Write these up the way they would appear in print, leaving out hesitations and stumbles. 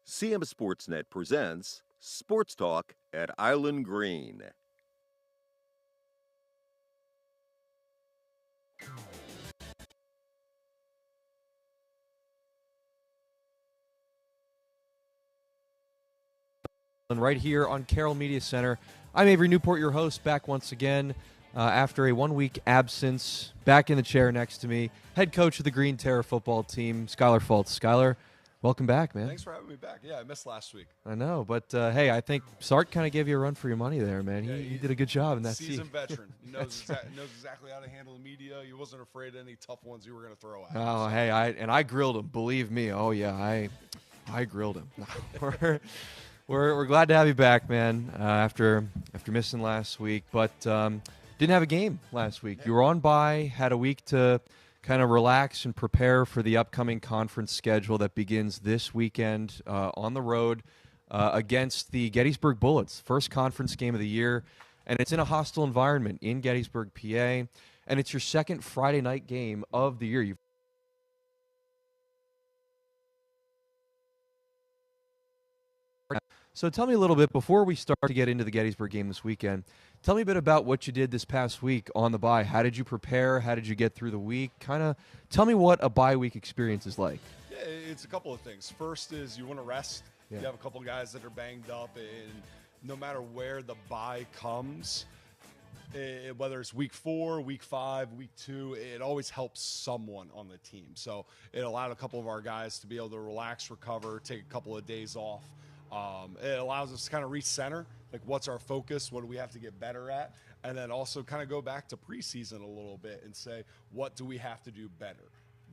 CM Sportsnet presents Sports Talk at Island Green. And right here on Carroll Media Center, I'm Avery Newport, your host, back once again after a one-week absence. Back in the chair next to me, head coach of the Greern Terror football team, Skyler Fultz. Skyler, welcome back, man. Thanks for having me back. Yeah, I missed last week. I know, but hey, I think Sark kind of gave you a run for your money there, man. He did a good job in that seasoned veteran. He knows exactly how to handle the media. He wasn't afraid of any tough ones you were going to throw at him. Oh, hey, I grilled him. Believe me. Oh yeah, I grilled him. We're glad to have you back, man. After missing last week, but didn't have a game last week. You were on bye, had a week to kind of relax and prepare for the upcoming conference schedule that begins this weekend on the road against the Gettysburg Bullets, first conference game of the year, and it's in a hostile environment in Gettysburg, PA, and it's your second Friday night game of the year. So tell me a little bit, before we start to get into the Gettysburg game this weekend, tell me a bit about what you did this past week on the bye. How did you prepare? How did you get through the week? Kind of tell me what a bye week experience is like. Yeah, it's a couple of things. First is you want to rest. Yeah. You have a couple of guys that are banged up, and no matter where the bye comes, whether it's week 4, week 5, week 2, it always helps someone on the team. So it allowed a couple of our guys to be able to relax, recover, take a couple of days off. It allows us to kind of recenter, like what's our focus, what do we have to get better at, and then also kind of go back to preseason a little bit and say, what do we have to do better?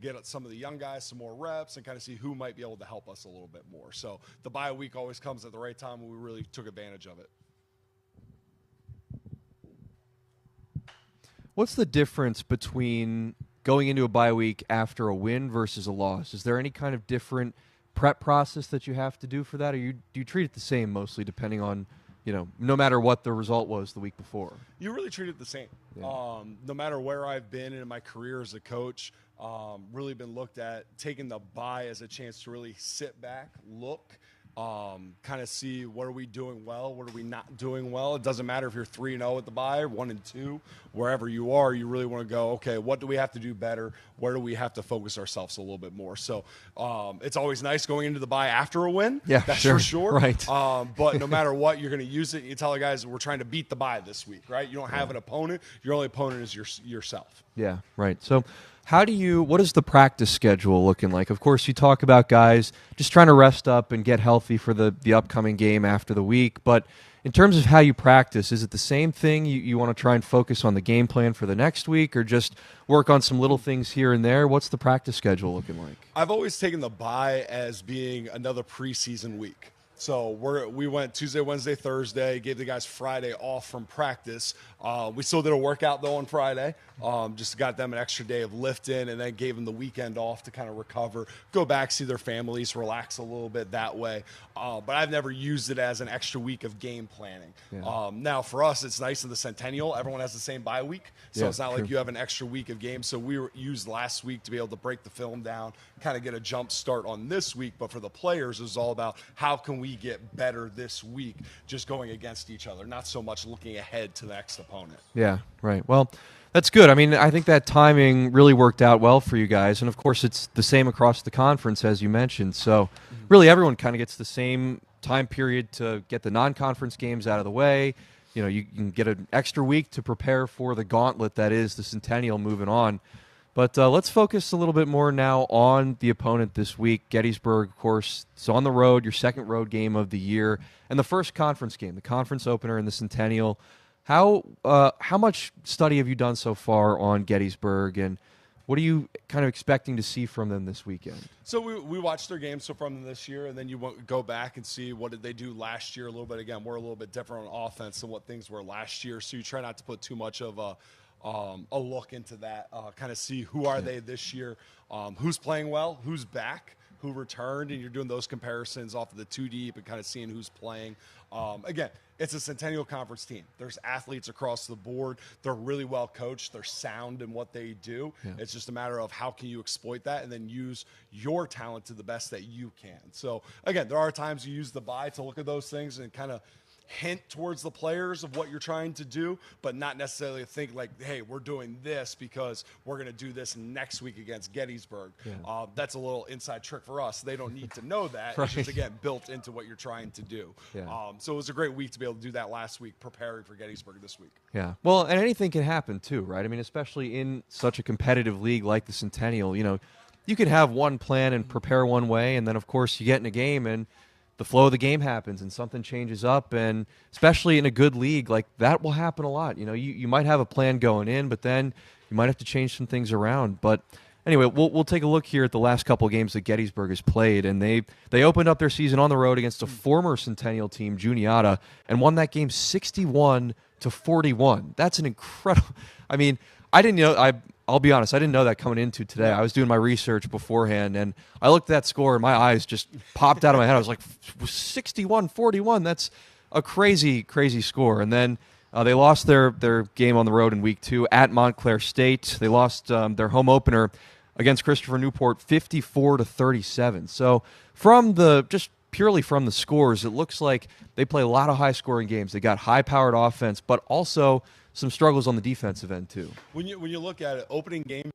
Get some of the young guys some more reps and kind of see who might be able to help us a little bit more. So the bye week always comes at the right time, and we really took advantage of it. What's the difference between going into a bye week after a win versus a loss? Is there any kind of different prep process that you have to do for that, or do you treat it the same mostly depending on, no matter what the result was the week before? You really treat it the same. Yeah. No matter where I've been in my career as a coach, really been looked at taking the bye as a chance to really sit back, look, kind of see what are we doing well, what are we not doing well. It doesn't matter if you're 3-0 at the bye, 1-2, wherever you are, you really want to go, okay, what do we have to do better? Where do we have to focus ourselves a little bit more? So it's always nice going into the bye after a win. Yeah, that's sure. for sure. Right. But no matter what, you're going to use it. You tell the guys we're trying to beat the bye this week, right? You don't have an opponent. Your only opponent is yourself. Yeah, right. So what is the practice schedule looking like? Of course, you talk about guys just trying to rest up and get healthy for the upcoming game after the week, but in terms of how you practice, is it the same thing? You want to try and focus on the game plan for the next week, or just work on some little things here and there? What's the practice schedule looking like? I've always taken the bye as being another preseason week. So we went Tuesday, Wednesday, Thursday, gave the guys Friday off from practice. We still did a workout, though, on Friday. Just got them an extra day of lifting, and then gave them the weekend off to kind of recover, go back, see their families, relax a little bit that way. But I've never used it as an extra week of game planning. Yeah. Now, for us, it's nice in the Centennial. Everyone has the same bye week, so it's not like you have an extra week of games. So we used last week to be able to break the film down, kind of get a jump start on this week. But for the players, it was all about how can we get better this week, just going against each other, not so much looking ahead to the next opponent. Yeah, right. Well, that's good. I mean, I think that timing really worked out well for you guys. And, of course, it's the same across the conference, as you mentioned. So, really, everyone kind of gets the same time period to get the non-conference games out of the way. You can get an extra week to prepare for the gauntlet that is the Centennial moving on. But let's focus a little bit more now on the opponent this week. Gettysburg, of course, is on the road, your second road game of the year, and the first conference game, the conference opener in the Centennial. How much study have you done so far on Gettysburg, and what are you kind of expecting to see from them this weekend? So we watched their games from them this year, and then you go back and see what did they do last year a little bit. Again, we're a little bit different on offense than what things were last year, so you try not to put too much of a look into that, kind of see who are they this year, who's playing well, who's back, who returned, and you're doing those comparisons off of the two deep and kind of seeing who's playing. Again, it's a Centennial Conference team. There's athletes across the board. They're really well coached. They're sound in what they do. Yeah. It's just a matter of how can you exploit that and then use your talent to the best that you can. So, again, there are times you use the bye to look at those things and kind of hint towards the players of what you're trying to do, but not necessarily think like, hey, we're doing this because we're going to do this next week against Gettysburg. Yeah. That's a little inside trick for us. They don't need to know that. Right. It's just, again, built into what you're trying to do. Yeah. So it was a great week to be able to do that last week, preparing for Gettysburg this week. Yeah. Well, and anything can happen too, right? I mean, especially in such a competitive league like the Centennial, you can have one plan and prepare one way, and then, of course, you get in a game and the flow of the game happens and something changes up, and especially in a good league, like that will happen a lot. You might have a plan going in, but then you might have to change some things around. But anyway, we'll take a look here at the last couple of games that Gettysburg has played, and they opened up their season on the road against a former Centennial team, Juniata, and won that game 61-41. That's an incredible. I mean, I didn't know. I'll be honest, I didn't know that coming into today. I was doing my research beforehand, and I looked at that score, and my eyes just popped out of my head. I was like, 61-41, that's a crazy, crazy score. And then they lost their game on the road in Week 2 at Montclair State. They lost their home opener against Christopher Newport 54-37. So just purely from the scores, it looks like they play a lot of high-scoring games. They got high-powered offense, but also some struggles on the defensive end too. When you look at it, opening game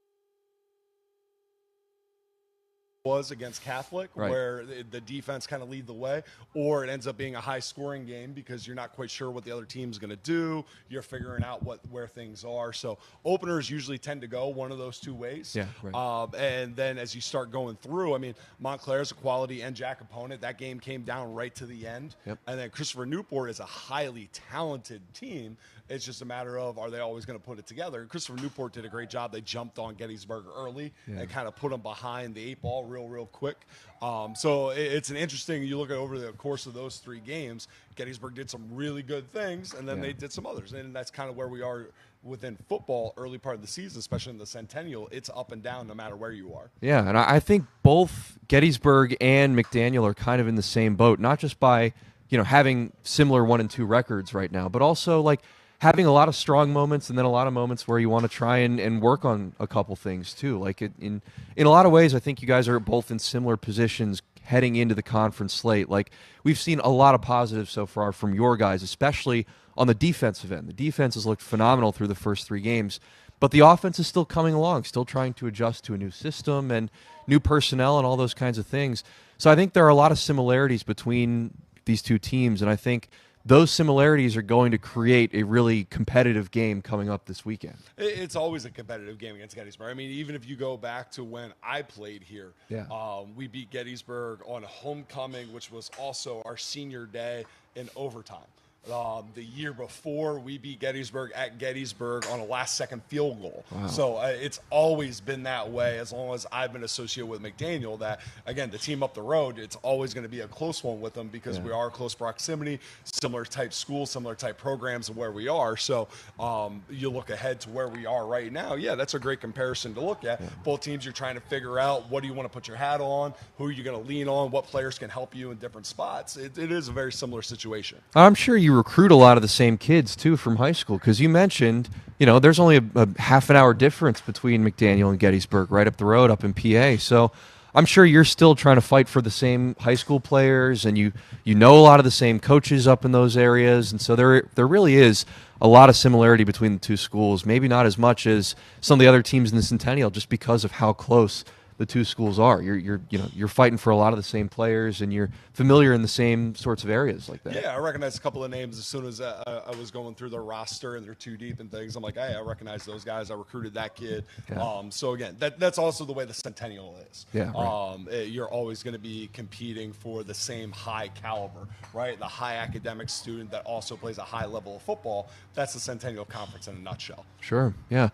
was against Catholic, right, where the defense kind of lead the way, or it ends up being a high-scoring game because you're not quite sure what the other team's going to do. You're figuring out where things are. So openers usually tend to go one of those two ways. Yeah, right. And then as you start going through, I mean, Montclair's a quality NJAC opponent. That game came down right to the end. Yep. And then Christopher Newport is a highly talented team. It's just a matter of, are they always going to put it together? Christopher Newport did a great job. They jumped on Gettysburg early and kind of put them behind the eight ball real quick. So it's an interesting, you look at over the course of those three games, Gettysburg did some really good things, and then they did some others. And that's kind of where we are within football early part of the season, especially in the Centennial. It's up and down no matter where you are. Yeah, and I think both Gettysburg and McDaniel are kind of in the same boat, not just by having similar 1-2 records right now, but also like having a lot of strong moments and then a lot of moments where you want to try and work on a couple things too. Like in a lot of ways, I think you guys are both in similar positions heading into the conference slate. Like we've seen a lot of positives so far from your guys, especially on the defensive end. The defense has looked phenomenal through the first three games, but the offense is still coming along, still trying to adjust to a new system and new personnel and all those kinds of things. So I think there are a lot of similarities between these two teams, and I think those similarities are going to create a really competitive game coming up this weekend. It's always a competitive game against Gettysburg. I mean, even if you go back to when I played here, we beat Gettysburg on homecoming, which was also our senior day in overtime. The year before, we beat Gettysburg at Gettysburg on a last-second field goal. Wow. So it's always been that way as long as I've been associated with McDaniel, that, again, the team up the road, it's always going to be a close one with them because we are close proximity, similar type schools, similar type programs of where we are. So you look ahead to where we are right now, that's a great comparison to look at. Yeah. Both teams, you're trying to figure out what do you want to put your hat on, who are you going to lean on, what players can help you in different spots. It is a very similar situation. I'm sure you recruit a lot of the same kids too from high school, because you mentioned there's only a half an hour difference between McDaniel and Gettysburg right up the road up in PA. So I'm sure you're still trying to fight for the same high school players, and you know a lot of the same coaches up in those areas, and so there really is a lot of similarity between the two schools. Maybe not as much as some of the other teams in the Centennial, just because of how close the two schools are. You're fighting for a lot of the same players, and you're familiar in the same sorts of areas like that. Yeah, I recognize a couple of names as soon as I was going through their roster and they're too deep and things. I'm like, hey, I recognize those guys. I recruited that kid. Yeah. So again, that's also the way the Centennial is. Yeah. Right. You're always going to be competing for the same high caliber, right? The high academic student that also plays a high level of football. That's the Centennial Conference in a nutshell. Sure. Yeah.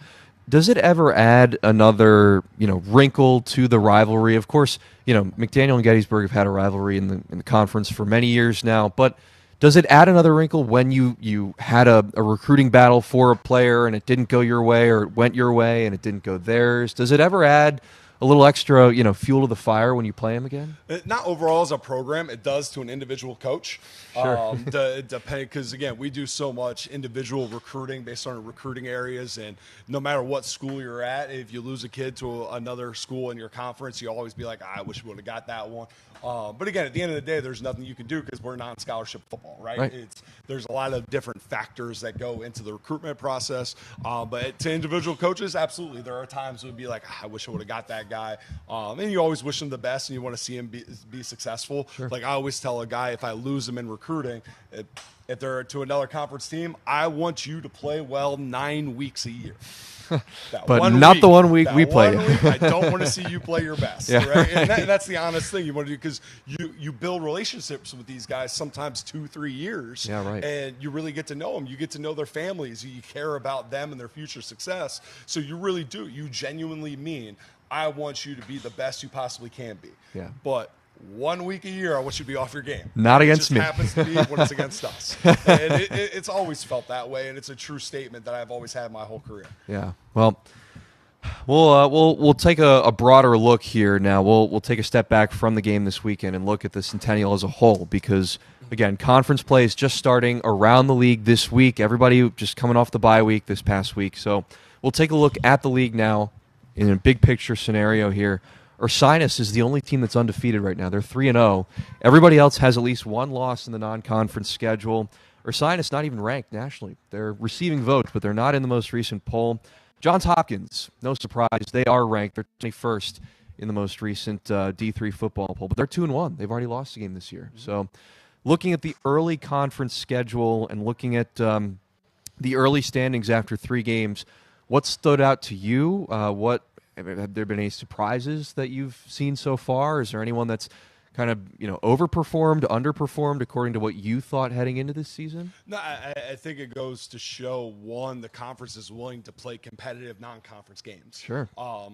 Does it ever add another, wrinkle to the rivalry? Of course, McDaniel and Gettysburg have had a rivalry in the conference for many years now, but does it add another wrinkle when you had a recruiting battle for a player and it didn't go your way, or it went your way and it didn't go theirs? Does it ever add a little extra, fuel to the fire when you play them again? Not overall as a program. It does to an individual coach. Sure. Because, again, we do so much individual recruiting based on recruiting areas. And no matter what school you're at, if you lose a kid to another school in your conference, you always be like, I wish we would have got that one. But, again, at the end of the day, there's nothing you can do because we're non-scholarship football, right? There's a lot of different factors that go into the recruitment process. But to individual coaches, absolutely. There are times it would be like, I wish I would have got that guy. And you always wish him the best and you want to see him be successful. Sure. Like I always tell a guy, if I lose him in recruiting, if they're to another conference team, I want you to play well 9 weeks a year. But not the 1 week we play. I don't want to see you play your best. Yeah. Right? And that's the honest thing you want to do because you build relationships with these guys sometimes 2-3 years. Yeah, right. And you really get to know them. You get to know their families. You care about them and their future success. So you really do. You genuinely mean, I want you to be the best you possibly can be. Yeah. But 1 week a year, I want you to be off your game. Not against me. It just happens to be when it's against us. And it's always felt that way, and it's a true statement that I've always had my whole career. Yeah. Well, we'll take a broader look here now. We'll take a step back from the game this weekend and look at the Centennial as a whole because, again, conference play is just starting around the league this week. Everybody just coming off the bye week this past week. So we'll take a look at the league now in a big picture scenario here. Ursinus is the only team that's undefeated right now. They're 3-0. Everybody else has at least one loss in the non-conference schedule. Ursinus not even ranked nationally. They're receiving votes, but they're not in the most recent poll. Johns Hopkins, no surprise, they are ranked. They're 21st in the most recent D3 football poll, but they're 2-1. They've already lost a game this year. So looking at the early conference schedule and looking at the early standings after 3 games, what stood out to you? Have there been any surprises that you've seen so far? Is there anyone that's kind of overperformed, underperformed according to what you thought heading into this season? No, I think it goes to show, one, the conference is willing to play competitive non-conference games. Sure.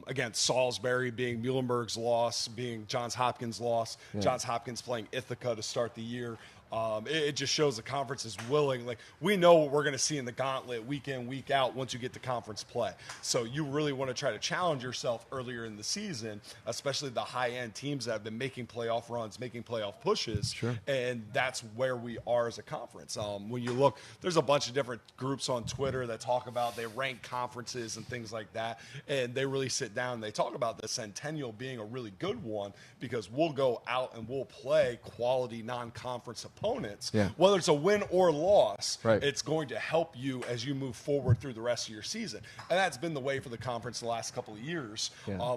Again, Salisbury being Muhlenberg's loss, being Johns Hopkins' loss, Johns Hopkins playing Ithaca to start the year. It just shows the conference is willing. Like, we know what we're going to see in the gauntlet week in, week out once you get to conference play. So you really want to try to challenge yourself earlier in the season, especially the high-end teams that have been making playoff runs, making playoff pushes. Sure. And that's where we are as a conference. When you look, there's a bunch of different groups on Twitter that talk about, they rank conferences and things like that. And they really sit down and they talk about the Centennial being a really good one because we'll go out and we'll play quality non-conference opponents, whether it's a win or loss, it's going to help you as you move forward through the rest of your season. And that's been the way for the conference the last couple of years,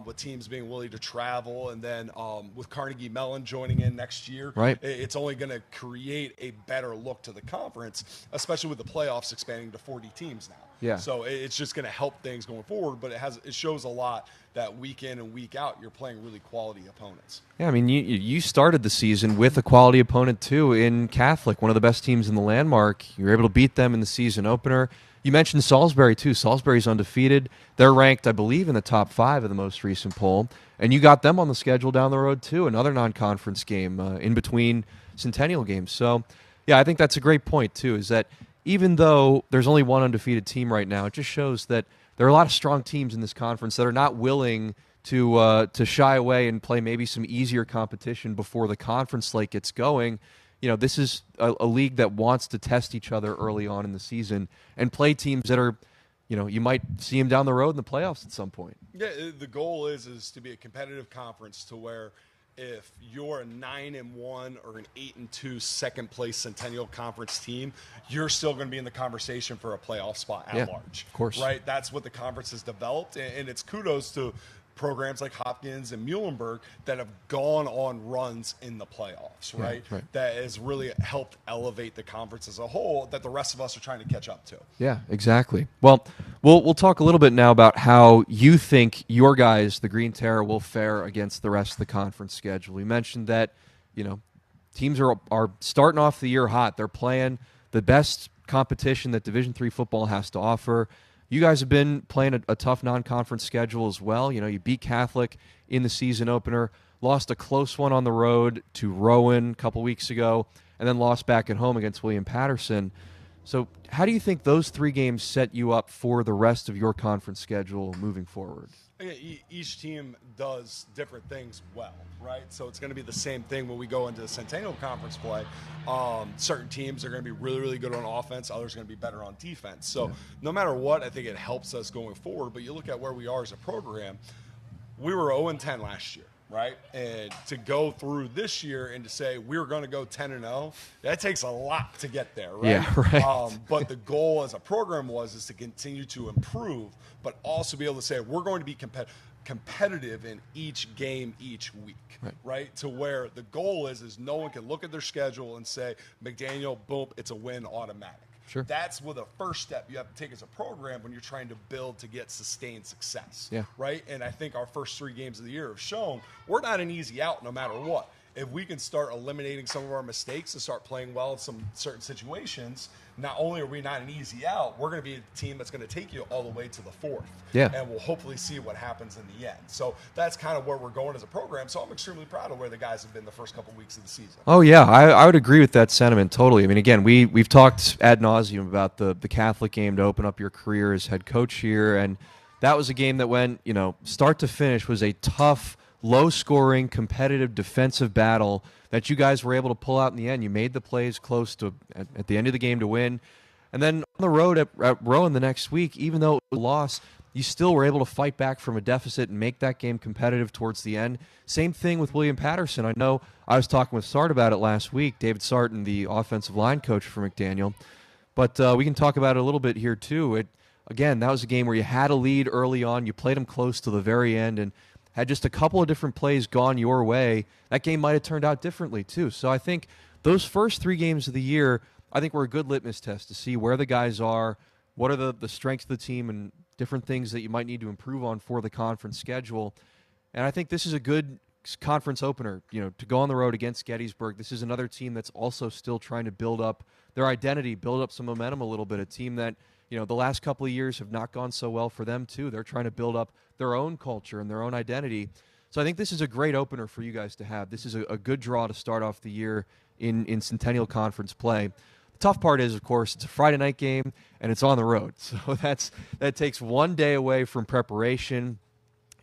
with teams being willing to travel. And then with Carnegie Mellon joining in next year, it's only going to create a better look to the conference, especially with the playoffs expanding to 40 teams now. Yeah. So it's just going to help things going forward, but it shows a lot that week in and week out you're playing really quality opponents. Yeah, I mean, you started the season with a quality opponent, too, in Catholic, one of the best teams in the Landmark. You were able to beat them in the season opener. You mentioned Salisbury, too. Salisbury's undefeated. They're ranked, I believe, in the top 5 of the most recent poll. And you got them on the schedule down the road, too, another non-conference game in between Centennial games. So, yeah, I think that's a great point, too, is that even though there's only one undefeated team right now, it just shows that there are a lot of strong teams in this conference that are not willing to shy away and play maybe some easier competition before the conference slate gets going. This is a league that wants to test each other early on in the season and play teams that are, you might see them down the road in the playoffs at some point. Yeah, the goal is to be a competitive conference to where if you're a 9-1 or an 8-2 second place Centennial Conference team, you're still going to be in the conversation for a playoff spot at large. Of course. Right? That's what the conference has developed, and it's kudos to programs like Hopkins and Muhlenberg that have gone on runs in the playoffs, right? That has really helped elevate the conference as a whole that the rest of us are trying to catch up to. Yeah, exactly. Well, we'll talk a little bit now about how you think your guys, the Greern Terror, will fare against the rest of the conference schedule. We mentioned that, teams are starting off the year hot. They're playing the best competition that Division III football has to offer. You guys have been playing a tough non-conference schedule as well. You beat Catholic in the season opener, lost a close one on the road to Rowan a couple weeks ago, and then lost back at home against William Patterson. So how do you think those 3 games set you up for the rest of your conference schedule moving forward? Each team does different things well, right? So it's going to be the same thing when we go into the Centennial Conference play. Certain teams are going to be really, really good on offense. Others are going to be better on defense. So no matter what, I think it helps us going forward. But you look at where we are as a program, we were 0-10 last year. Right, and to go through this year and to say we're going to go 10-0, that takes a lot to get there, right? Yeah, right. But the goal as a program is to continue to improve, but also be able to say we're going to be competitive in each game each week, right? To where the goal is no one can look at their schedule and say McDaniel, boom, it's a win automatic. Sure. That's where the first step you have to take as a program when you're trying to build to get sustained success. Yeah. Right? And I think our first 3 games of the year have shown we're not an easy out no matter what. If we can start eliminating some of our mistakes and start playing well in some certain situations, not only are we not an easy out, we're going to be a team that's going to take you all the way to the 4th. Yeah. And we'll hopefully see what happens in the end. So that's kind of where we're going as a program. So I'm extremely proud of where the guys have been the first couple weeks of the season. Oh, yeah. I would agree with that sentiment totally. I mean, again, we've talked ad nauseum about the Catholic game to open up your career as head coach here. And that was a game that went, start to finish was a tough, low-scoring, competitive defensive battle that you guys were able to pull out in the end. You made the plays close to at the end of the game to win. And then on the road at Rowan the next week, even though it was a loss, you still were able to fight back from a deficit and make that game competitive towards the end. Same thing with William Patterson. I know I was talking with Sart about it last week, David Sarton, the offensive line coach for McDaniel. But we can talk about it a little bit here too. Again, that was a game where you had a lead early on. You played them close to the very end, and had just a couple of different plays gone your way, that game might have turned out differently too. So I think those first 3 games of the year, I think were a good litmus test to see where the guys are, what are the strengths of the team, and different things that you might need to improve on for the conference schedule. And I think this is a good conference opener, to go on the road against Gettysburg. This is another team that's also still trying to build up their identity, build up some momentum a little bit, a team that the last couple of years have not gone so well for them too. They're trying to build up their own culture and their own identity. So I think this is a great opener for you guys to have. This is a good draw to start off the year in Centennial Conference play. The tough part is, of course, it's a Friday night game and it's on the road. So that takes 1 day away from preparation.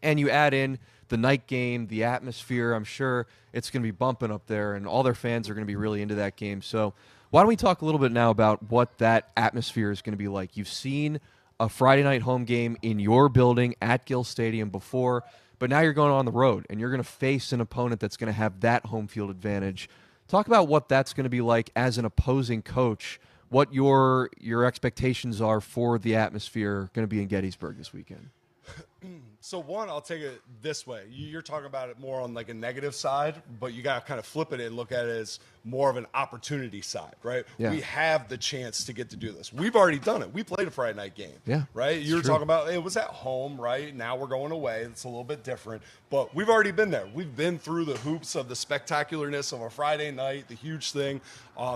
And you add in the night game, the atmosphere. I'm sure it's going to be bumping up there, and all their fans are going to be really into that game. So why don't we talk a little bit now about what that atmosphere is going to be like? You've seen a Friday night home game in your building at Gill Stadium before, but now you're going on the road, and you're going to face an opponent that's going to have that home field advantage. Talk about what that's going to be like as an opposing coach, what your expectations are for the atmosphere going to be in Gettysburg this weekend. So one, I'll take it this way. You're talking about it more on like a negative side, but you got to kind of flip it and look at it as more of an opportunity side, right? Yeah. We have the chance to get to do this. We've already done it. We played a Friday night game, yeah, right? You were talking about it was at home, right? Now we're going away. It's a little bit different, but we've already been there. We've been through the hoops of the spectacularness of a Friday night, the huge thing.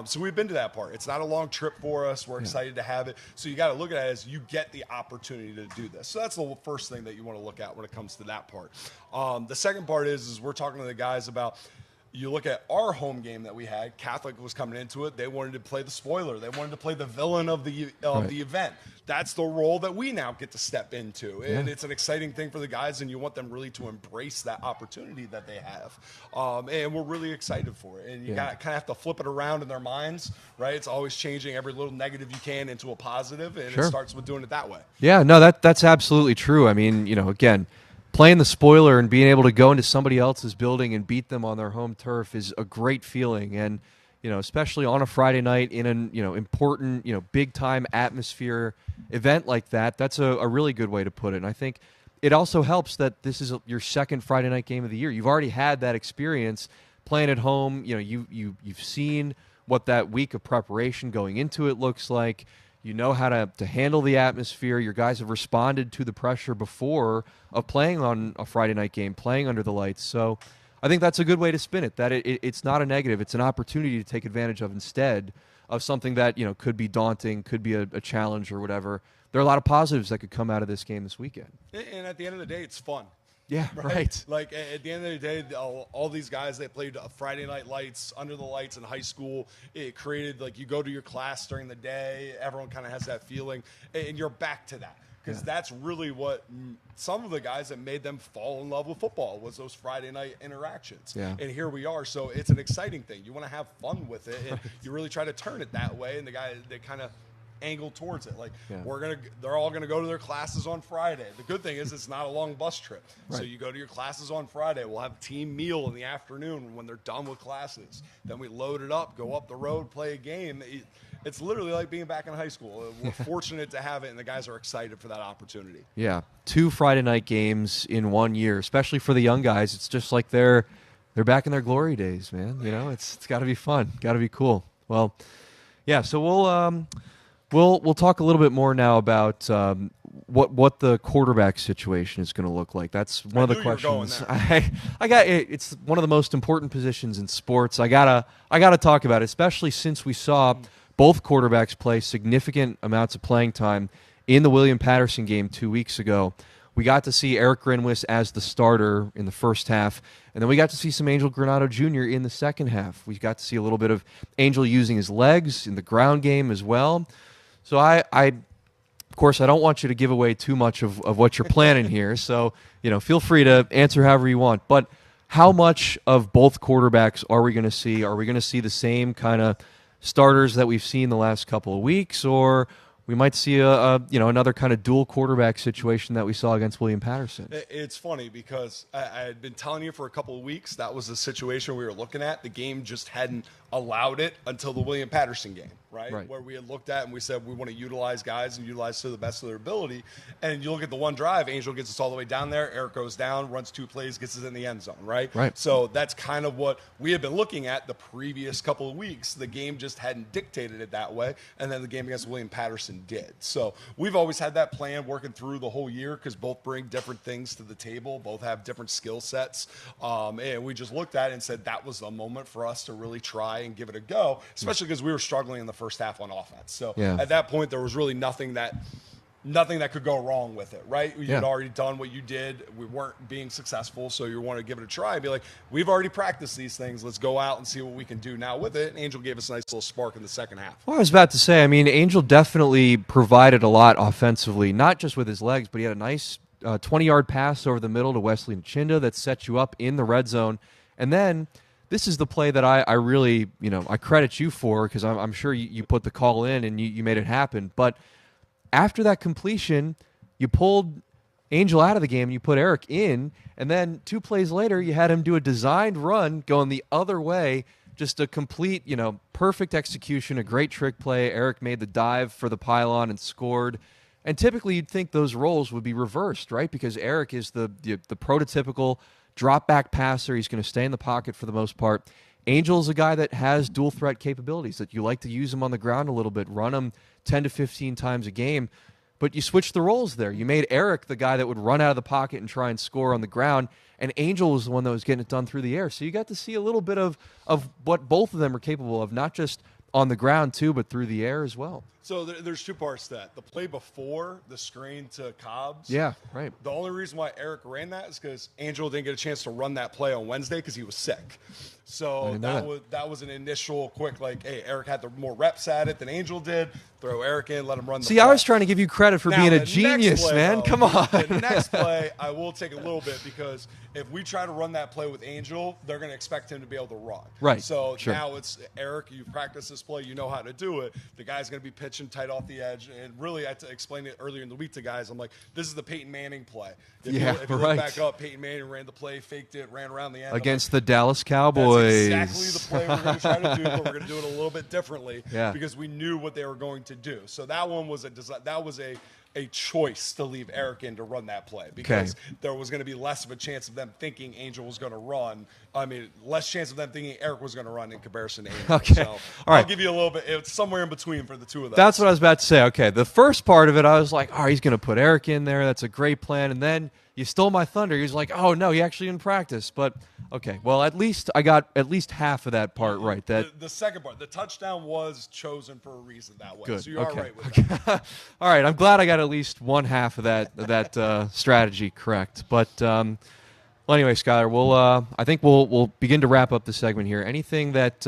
So we've been to that part. It's not a long trip for us. We're excited to have it. So you got to look at it as you get the opportunity to do this. So that's the first thing that you want to look at when it comes to that part. The second part is we're talking to the guys about, you look at our home game that we had, Catholic was coming into it. They wanted to play the spoiler. They wanted to play the villain of the event. That's the role that we now get to step into. And it's an exciting thing for the guys, and you want them really to embrace that opportunity that they have. And we're really excited for it. And you got to kind of have to flip it around in their minds, right? It's always changing every little negative you can into a positive, and it starts with doing it that way. Yeah, no, that's absolutely true. I mean, again, playing the spoiler and being able to go into somebody else's building and beat them on their home turf is a great feeling. And, especially on a Friday night in an, important, big time atmosphere event like that, that's a really good way to put it. And I think it also helps that this is your second Friday night game of the year. You've already had that experience playing at home. You've seen what that week of preparation going into it looks like. You know how to handle the atmosphere. Your guys have responded to the pressure before of playing on a Friday night game, playing under the lights. So I think that's a good way to spin it, that it's not a negative. It's an opportunity to take advantage of instead of something that could be daunting, could be a challenge or whatever. There are a lot of positives that could come out of this game this weekend. And at the end of the day, it's fun. Yeah, right. Like at the end of the day, all these guys that played Friday Night Lights, Under the Lights in high school, it created like you go to your class during the day, everyone kind of has that feeling, and you're back to that. Because that's really what some of the guys that made them fall in love with football was those Friday night interactions. Yeah. And here we are. So it's an exciting thing. You want to have fun with it, and you really try to turn it that way. And the guys, they kind of angle towards it. Like they're all gonna go to their classes on Friday. The good thing is it's not a long bus trip. Right. So you go to your classes on Friday. We'll have a team meal in the afternoon when they're done with classes. Then we load it up, go up the road, play a game. It's literally like being back in high school. We're fortunate to have it, and the guys are excited for that opportunity. Yeah, 2 Friday night games in 1 year, especially for the young guys. It's just like they're back in their glory days, man. You know, it's got to be fun, got to be cool. Well, yeah. So we'll talk a little bit more now about what the quarterback situation is going to look like. That's one of the questions. I got it. It's one of the most important positions in sports. I gotta talk about it, especially since we saw both quarterbacks play significant amounts of playing time in the William Patterson game 2 weeks ago. We got to see Eric Grinwis as the starter in the first half, and then we got to see some Angel Granado Jr. in the second half. We got to see a little bit of Angel using his legs in the ground game as well. So I of course, I don't want you to give away too much of what you're planning here. So, feel free to answer however you want. But how much of both quarterbacks are we going to see? Are we going to see the same kind of starters that we've seen the last couple of weeks, or we might see another kind of dual quarterback situation that we saw against William Patterson? It's funny because I had been telling you for a couple of weeks that was the situation we were looking at. The game just hadn't allowed it until the William Patterson game, right? Where we had looked at and we said we want to utilize guys and utilize to the best of their ability. And you look at the one drive, Angel gets us all the way down there, Eric goes down, runs 2 plays, gets us in the end zone, right? So that's kind of what we had been looking at the previous couple of weeks. The game just hadn't dictated it that way, and then the game against William Patterson did. So we've always had that plan working through the whole year because both bring different things to the table, both have different skill sets, and we just looked at it and said that was the moment for us to really try and give it a go, especially because we were struggling in the first half on offense. So at that point, there was really nothing that could go wrong with it, right? You had already done what you did. We weren't being successful, so you want to give it a try and be like, we've already practiced these things. Let's go out and see what we can do now with it. And Angel gave us a nice little spark in the second half. Well, I was about to say, Angel definitely provided a lot offensively, not just with his legs, but he had a nice 20-yard pass over the middle to Wesley Nchinda that set you up in the red zone. And then this is the play that I really, I credit you for because I'm sure you put the call in and you made it happen. But after that completion, you pulled Angel out of the game and you put Eric in, and then 2 plays later, you had him do a designed run going the other way, just a complete, perfect execution, a great trick play. Eric made the dive for the pylon and scored. And typically you'd think those roles would be reversed, right? Because Eric is the prototypical drop-back passer. He's going to stay in the pocket for the most part. Angel's a guy that has dual threat capabilities, that you like to use him on the ground a little bit, run him 10 to 15 times a game. But you switched the roles there. You made Eric the guy that would run out of the pocket and try and score on the ground, and Angel was the one that was getting it done through the air. So you got to see a little bit of what both of them are capable of, not just on the ground too, but through the air as well. So there's 2 parts to that. The play before the screen to Cobbs. Yeah, right. The only reason why Eric ran that is because Angel didn't get a chance to run that play on Wednesday because he was sick. So that was an initial quick, hey, Eric had the more reps at it than Angel did. Throw Eric in, let him run the play. I was trying to give you credit for being a genius, play, man. Though, Come on. The next play, I will take a little bit because if we try to run that play with Angel, they're going to expect him to be able to run. Right. So now it's Eric, you've practiced this play, you know how to do it. The guy's going to be pitching tight off the edge. And really, I had to explain it earlier in the week to guys. I'm like, this is the Peyton Manning play. If you look back up, Peyton Manning ran the play, faked it, ran around the end. Against the Dallas Cowboys. That's exactly the play we're going to try to do, but we're going to do it a little bit differently because we knew what they were going to do. So that one was a choice to leave Eric in to run that play because there was going to be less of a chance of them thinking Angel was going to run. Less chance of them thinking Eric was going to run in comparison to Angel. Okay. So all right. I'll give you a little bit. It's somewhere in between for the 2 of those. That's what I was about to say. Okay, the first part of it, I was like, he's going to put Eric in there. That's a great plan. And then you stole my thunder. He was like, oh, no, he actually didn't practice. But, Okay. Well, at least I got at least half of that part right. That The second part, the touchdown was chosen for a reason that way. good. So you are Okay. right with that. All right. I'm glad I got at least one half of that strategy correct. But well, anyway, Skyler, I think we'll begin to wrap up the segment here. Anything that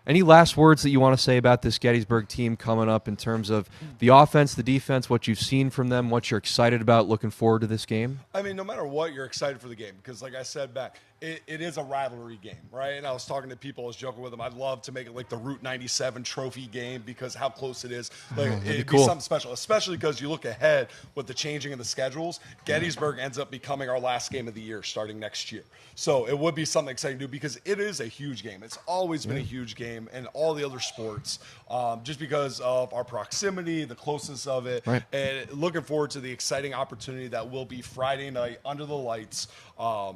any last words that you want to say about this Gettysburg team coming up in terms of the offense, the defense, what you've seen from them, what you're excited about, looking forward to this game? I mean, no matter what, you're excited for the game because, like I said back, it is a rivalry game, right? And I was talking to people, I was joking with them. I'd love to make it like the Route 97 trophy game because how close it is. Like, it'd be something special, especially because you look ahead with the changing of the schedules. Gettysburg ends up becoming our last game of the year starting next year. So it would be something exciting to do because it is a huge game. It's always been a huge game in all the other sports just because of our proximity, the closeness of it, and looking forward to the exciting opportunity that will be Friday night under the lights.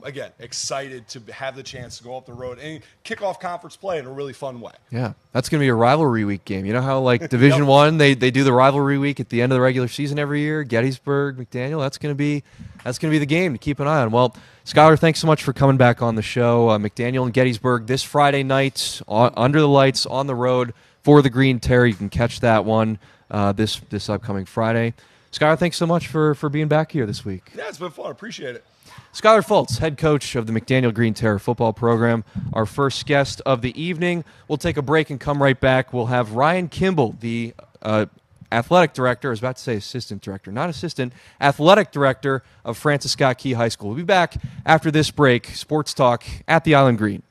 Again, excited to have the chance to go up the road and kick off conference play in a really fun way. Yeah, that's going to be a rivalry week game. You know how like Division One they do the rivalry week at the end of the regular season every year. Gettysburg, McDaniel. That's going to be the game to keep an eye on. Well, Skyler, thanks so much for coming back on the show. McDaniel and Gettysburg this Friday night under the lights on the road for the Greern Terror. You can catch that one this upcoming Friday. Skyler, thanks so much for being back here this week. Yeah, it's been fun. Appreciate it. Skyler Fultz, head coach of the McDaniel Greern Terror football program, our first guest of the evening. We'll take a break and come right back. We'll have Ryan Kimble, the athletic director, I was about to say assistant director, not assistant, athletic director of Francis Scott Key High School. We'll be back after this break. Sports Talk at the Island Green.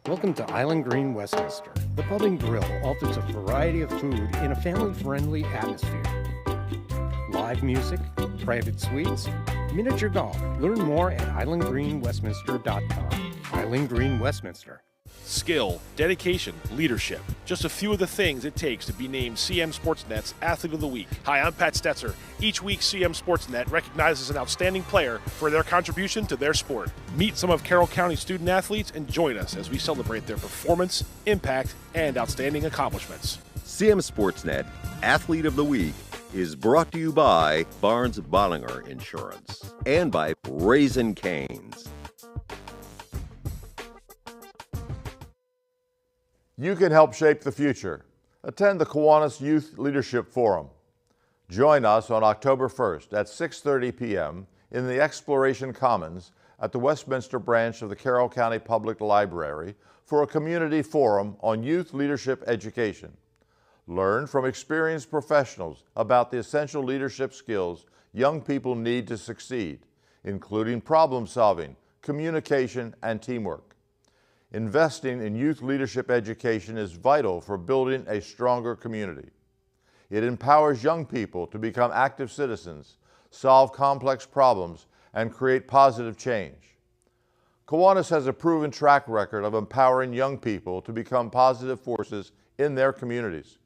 Welcome to Island Green, Westminster. The Pub and Grill offers a variety of food in a family-friendly atmosphere. Live music, private suites, miniature golf. Learn more at islandgreenwestminster.com. Island Green, Westminster. Skill, dedication, leadership. Just a few of the things it takes to be named CM Sportsnet's Athlete of the Week. Hi, I'm Pat Stetzer. Each week, CM Sportsnet recognizes an outstanding player for their contribution to their sport. Meet some of Carroll County student athletes and join us as we celebrate their performance, impact, and outstanding accomplishments. CM Sportsnet Athlete of the Week is brought to you by Barnes Bollinger Insurance and by Raising Cane's. You can help shape the future. Attend the Kiwanis Youth Leadership Forum. Join us on October 1st at 6:30 p.m. in the Exploration Commons at the Westminster branch of the Carroll County Public Library for a community forum on youth leadership education. Learn from experienced professionals about the essential leadership skills young people need to succeed, including problem solving, communication, and teamwork. Investing in youth leadership education is vital for building a stronger community. It empowers young people to become active citizens, solve complex problems, and create positive change. Kiwanis has a proven track record of empowering young people to become positive forces in their communities.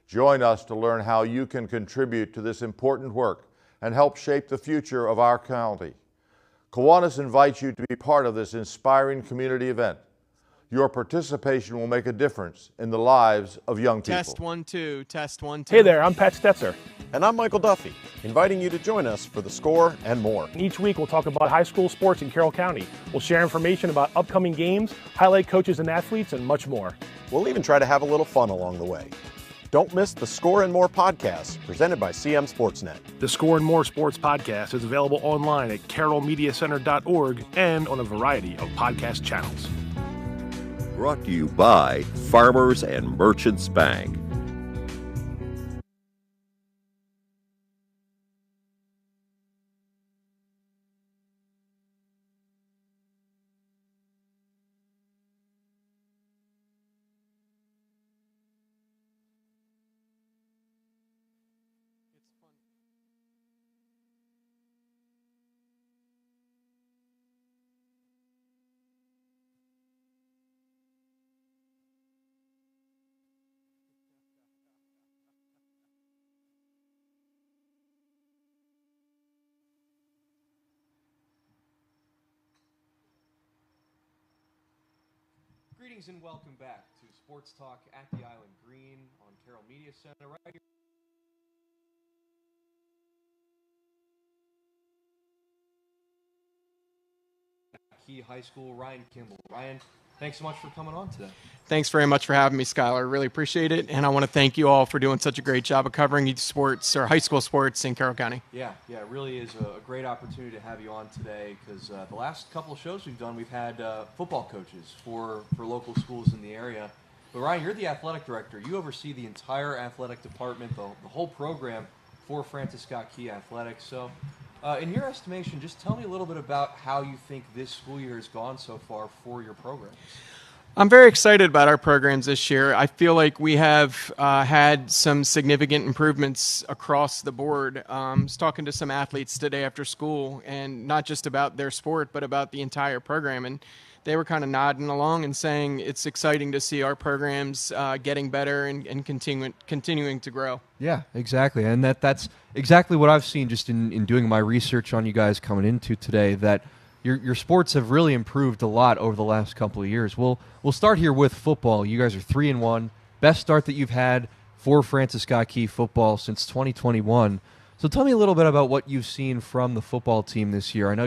Join us to learn how you can contribute to this important work and help shape the future of our county. Kiwanis invites you to be part of this inspiring community event. Your participation will make a difference in the lives of young people. Test 1 2, test 1 2. Hey there, I'm Pat Stetzer. And I'm Michael Duffy, inviting you to join us for The Score and more. Each week we'll talk about high school sports in Carroll County. We'll share information about upcoming games, highlight coaches and athletes, and much more. We'll even try to have a little fun along the way. Don't miss The Score and More podcast, presented by CM Sportsnet. The Score and More Sports podcast is available online at carrollmediacenter.org and on a variety of podcast channels. Brought to you by Farmers and Merchants Bank. Greetings and welcome back to Sports Talk at the Island Green on Carroll Media Center. Right here. Key High School, Ryan Kimble. Ryan, thanks so much for coming on today. Thanks very much for having me, Skyler. Really appreciate it, and I want to thank you all for doing such a great job of covering youth sports or high school sports in Carroll County. Yeah, it really is a great opportunity to have you on today because the last couple of shows we've done, we've had football coaches for local schools in the area. But Ryan, you're the athletic director. You oversee the entire athletic department, the whole program for Francis Scott Key Athletics. So in your estimation, just tell me a little bit about how you think this school year has gone so far for your programs. I'm very excited about our programs this year. I feel like we have had some significant improvements across the board. I was talking to some athletes today after school, and not just about their sport, but about the entire program. And they were kind of nodding along and saying it's exciting to see our programs getting better and continuing to grow. Yeah, exactly. And that's exactly what I've seen just in doing my research on you guys coming into today, that your sports have really improved a lot over the last couple of years. We'll start here with football. You guys are 3-1, best start that you've had for Francis Scott Key football since 2021. So tell me a little bit about what you've seen from the football team this year. I know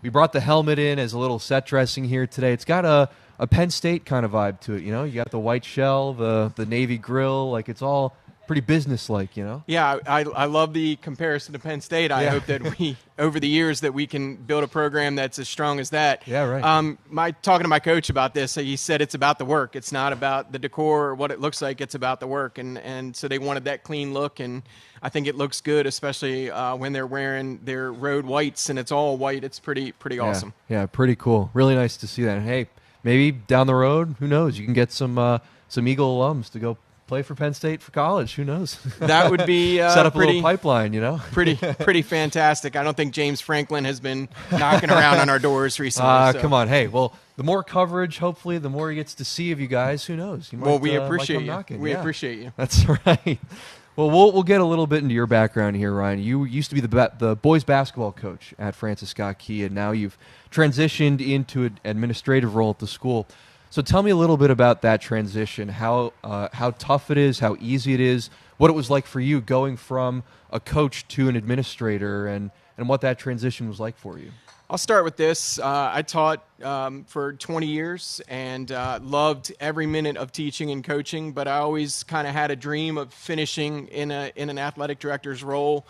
we brought the helmet in as a little set dressing here today. It's got a Penn State kind of vibe to it, you know? You got the white shell, the Navy grill, like it's all pretty business-like, you know? Yeah, I love the comparison to Penn State. I hope that we, over the years, that we can build a program that's as strong as that. Yeah, right. Talking to my coach about this, he said it's about the work. It's not about the decor or what it looks like. It's about the work. And so they wanted that clean look, and I think it looks good, especially when they're wearing their road whites, and it's all white. It's pretty awesome. Yeah, pretty cool. Really nice to see that. And hey, maybe down the road, who knows? You can get some Eagle alums to go play for Penn State for college. Who knows? That would be set up a little pipeline, you know? pretty fantastic. I don't think James Franklin has been knocking around on our doors recently. Come on. Hey, well, the more coverage, hopefully, the more he gets to see of you guys. Who knows? We appreciate you. We appreciate you. That's right. Well, we'll get a little bit into your background here, Ryan. You used to be the boys basketball coach at Francis Scott Key, and now you've transitioned into an administrative role at the school. So tell me a little bit about that transition, how tough it is, how easy it is, what it was like for you going from a coach to an administrator, and what that transition was like for you. I'll start with this. I taught for 20 years and loved every minute of teaching and coaching, but I always kind of had a dream of finishing in an athletic director's role,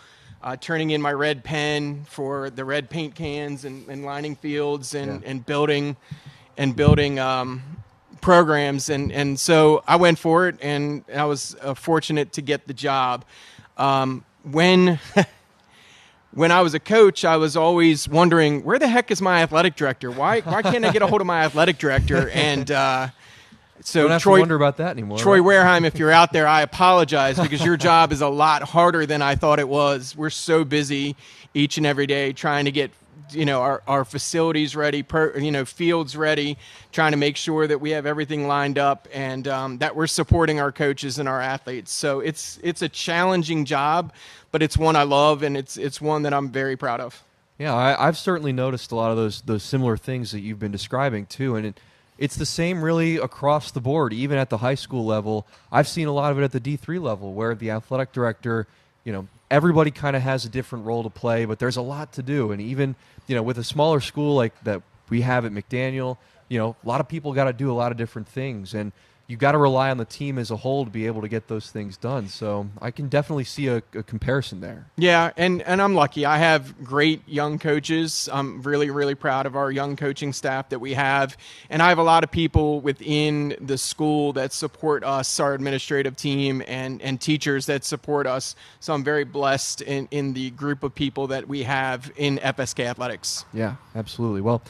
turning in my red pen for the red paint cans and lining fields and building programs, and so I went for it, and I was fortunate to get the job. When I was a coach, I was always wondering, where the heck is my athletic director? Why can't I get a hold of my athletic director? And so don't have to wonder about that anymore. Troy right? Wareheim, if you're out there, I apologize because your job is a lot harder than I thought it was. We're so busy each and every day trying to get our facilities ready, fields ready, trying to make sure that we have everything lined up and that we're supporting our coaches and our athletes. So it's a challenging job, but it's one I love, and it's one that I'm very proud of. Yeah, I've certainly noticed a lot of those similar things that you've been describing too, and it's the same really across the board, even at the high school level. I've seen a lot of it at the D3 level, where the athletic director, everybody kind of has a different role to play, but there's a lot to do. And even, with a smaller school like that we have at McDaniel, a lot of people got to do a lot of different things. And you got to rely on the team as a whole to be able to get those things done. So I can definitely see a comparison there. Yeah, and I'm lucky. I have great young coaches. I'm really, really proud of our young coaching staff that we have. And I have a lot of people within the school that support us, our administrative team, and teachers that support us. So I'm very blessed in the group of people that we have in FSK Athletics. Yeah, absolutely. Well,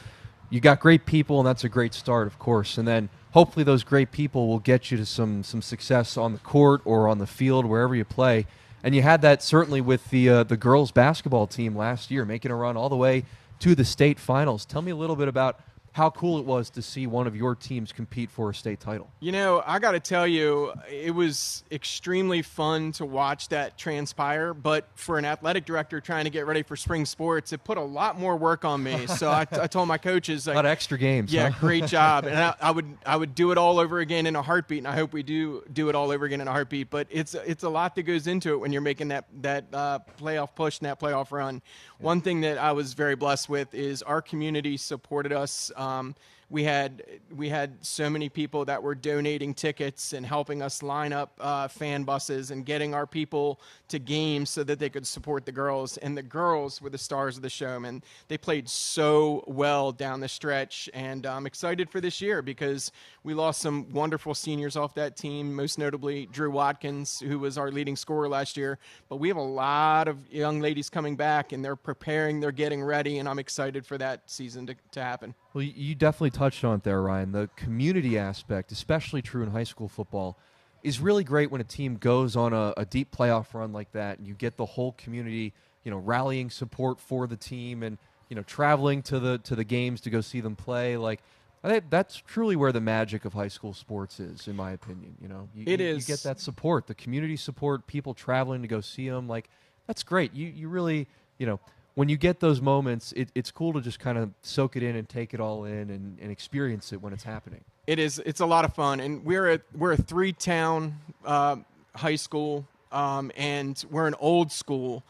you got great people, and that's a great start, of course. And then hopefully those great people will get you to some success on the court or on the field, wherever you play. And you had that certainly with the girls basketball team last year, making a run all the way to the state finals. Tell me a little bit about how cool it was to see one of your teams compete for a state title. You know, I got to tell you, it was extremely fun to watch that transpire, but for an athletic director trying to get ready for spring sports, it put a lot more work on me. So I told my coaches, like, a lot of extra games. Yeah, huh? great job. And I would do it all over again in a heartbeat, and I hope we do it all over again in a heartbeat. But it's a lot that goes into it when you're making that playoff push and that playoff run. Yeah. One thing that I was very blessed with is our community supported us. We had so many people that were donating tickets and helping us line up fan buses and getting our people to games so that they could support the girls. And the girls were the stars of the show, man. They played so well down the stretch, and I'm excited for this year because we lost some wonderful seniors off that team, most notably Drew Watkins, who was our leading scorer last year. But we have a lot of young ladies coming back, and they're preparing, they're getting ready, and I'm excited for that season to happen. Well, you definitely touched on it there, Ryan. The community aspect, especially true in high school football, is really great when a team goes on a deep playoff run like that, and you get the whole community, rallying support for the team, and traveling to the games to go see them play. Like, I think that's truly where the magic of high school sports is, in my opinion. It is. You get that support, the community support, people traveling to go see them. Like, that's great. You really, when you get those moments, it's cool to just kind of soak it in and take it all in and experience it when it's happening. It is. It's a lot of fun, and we're a 3-town high school, and we're an old school,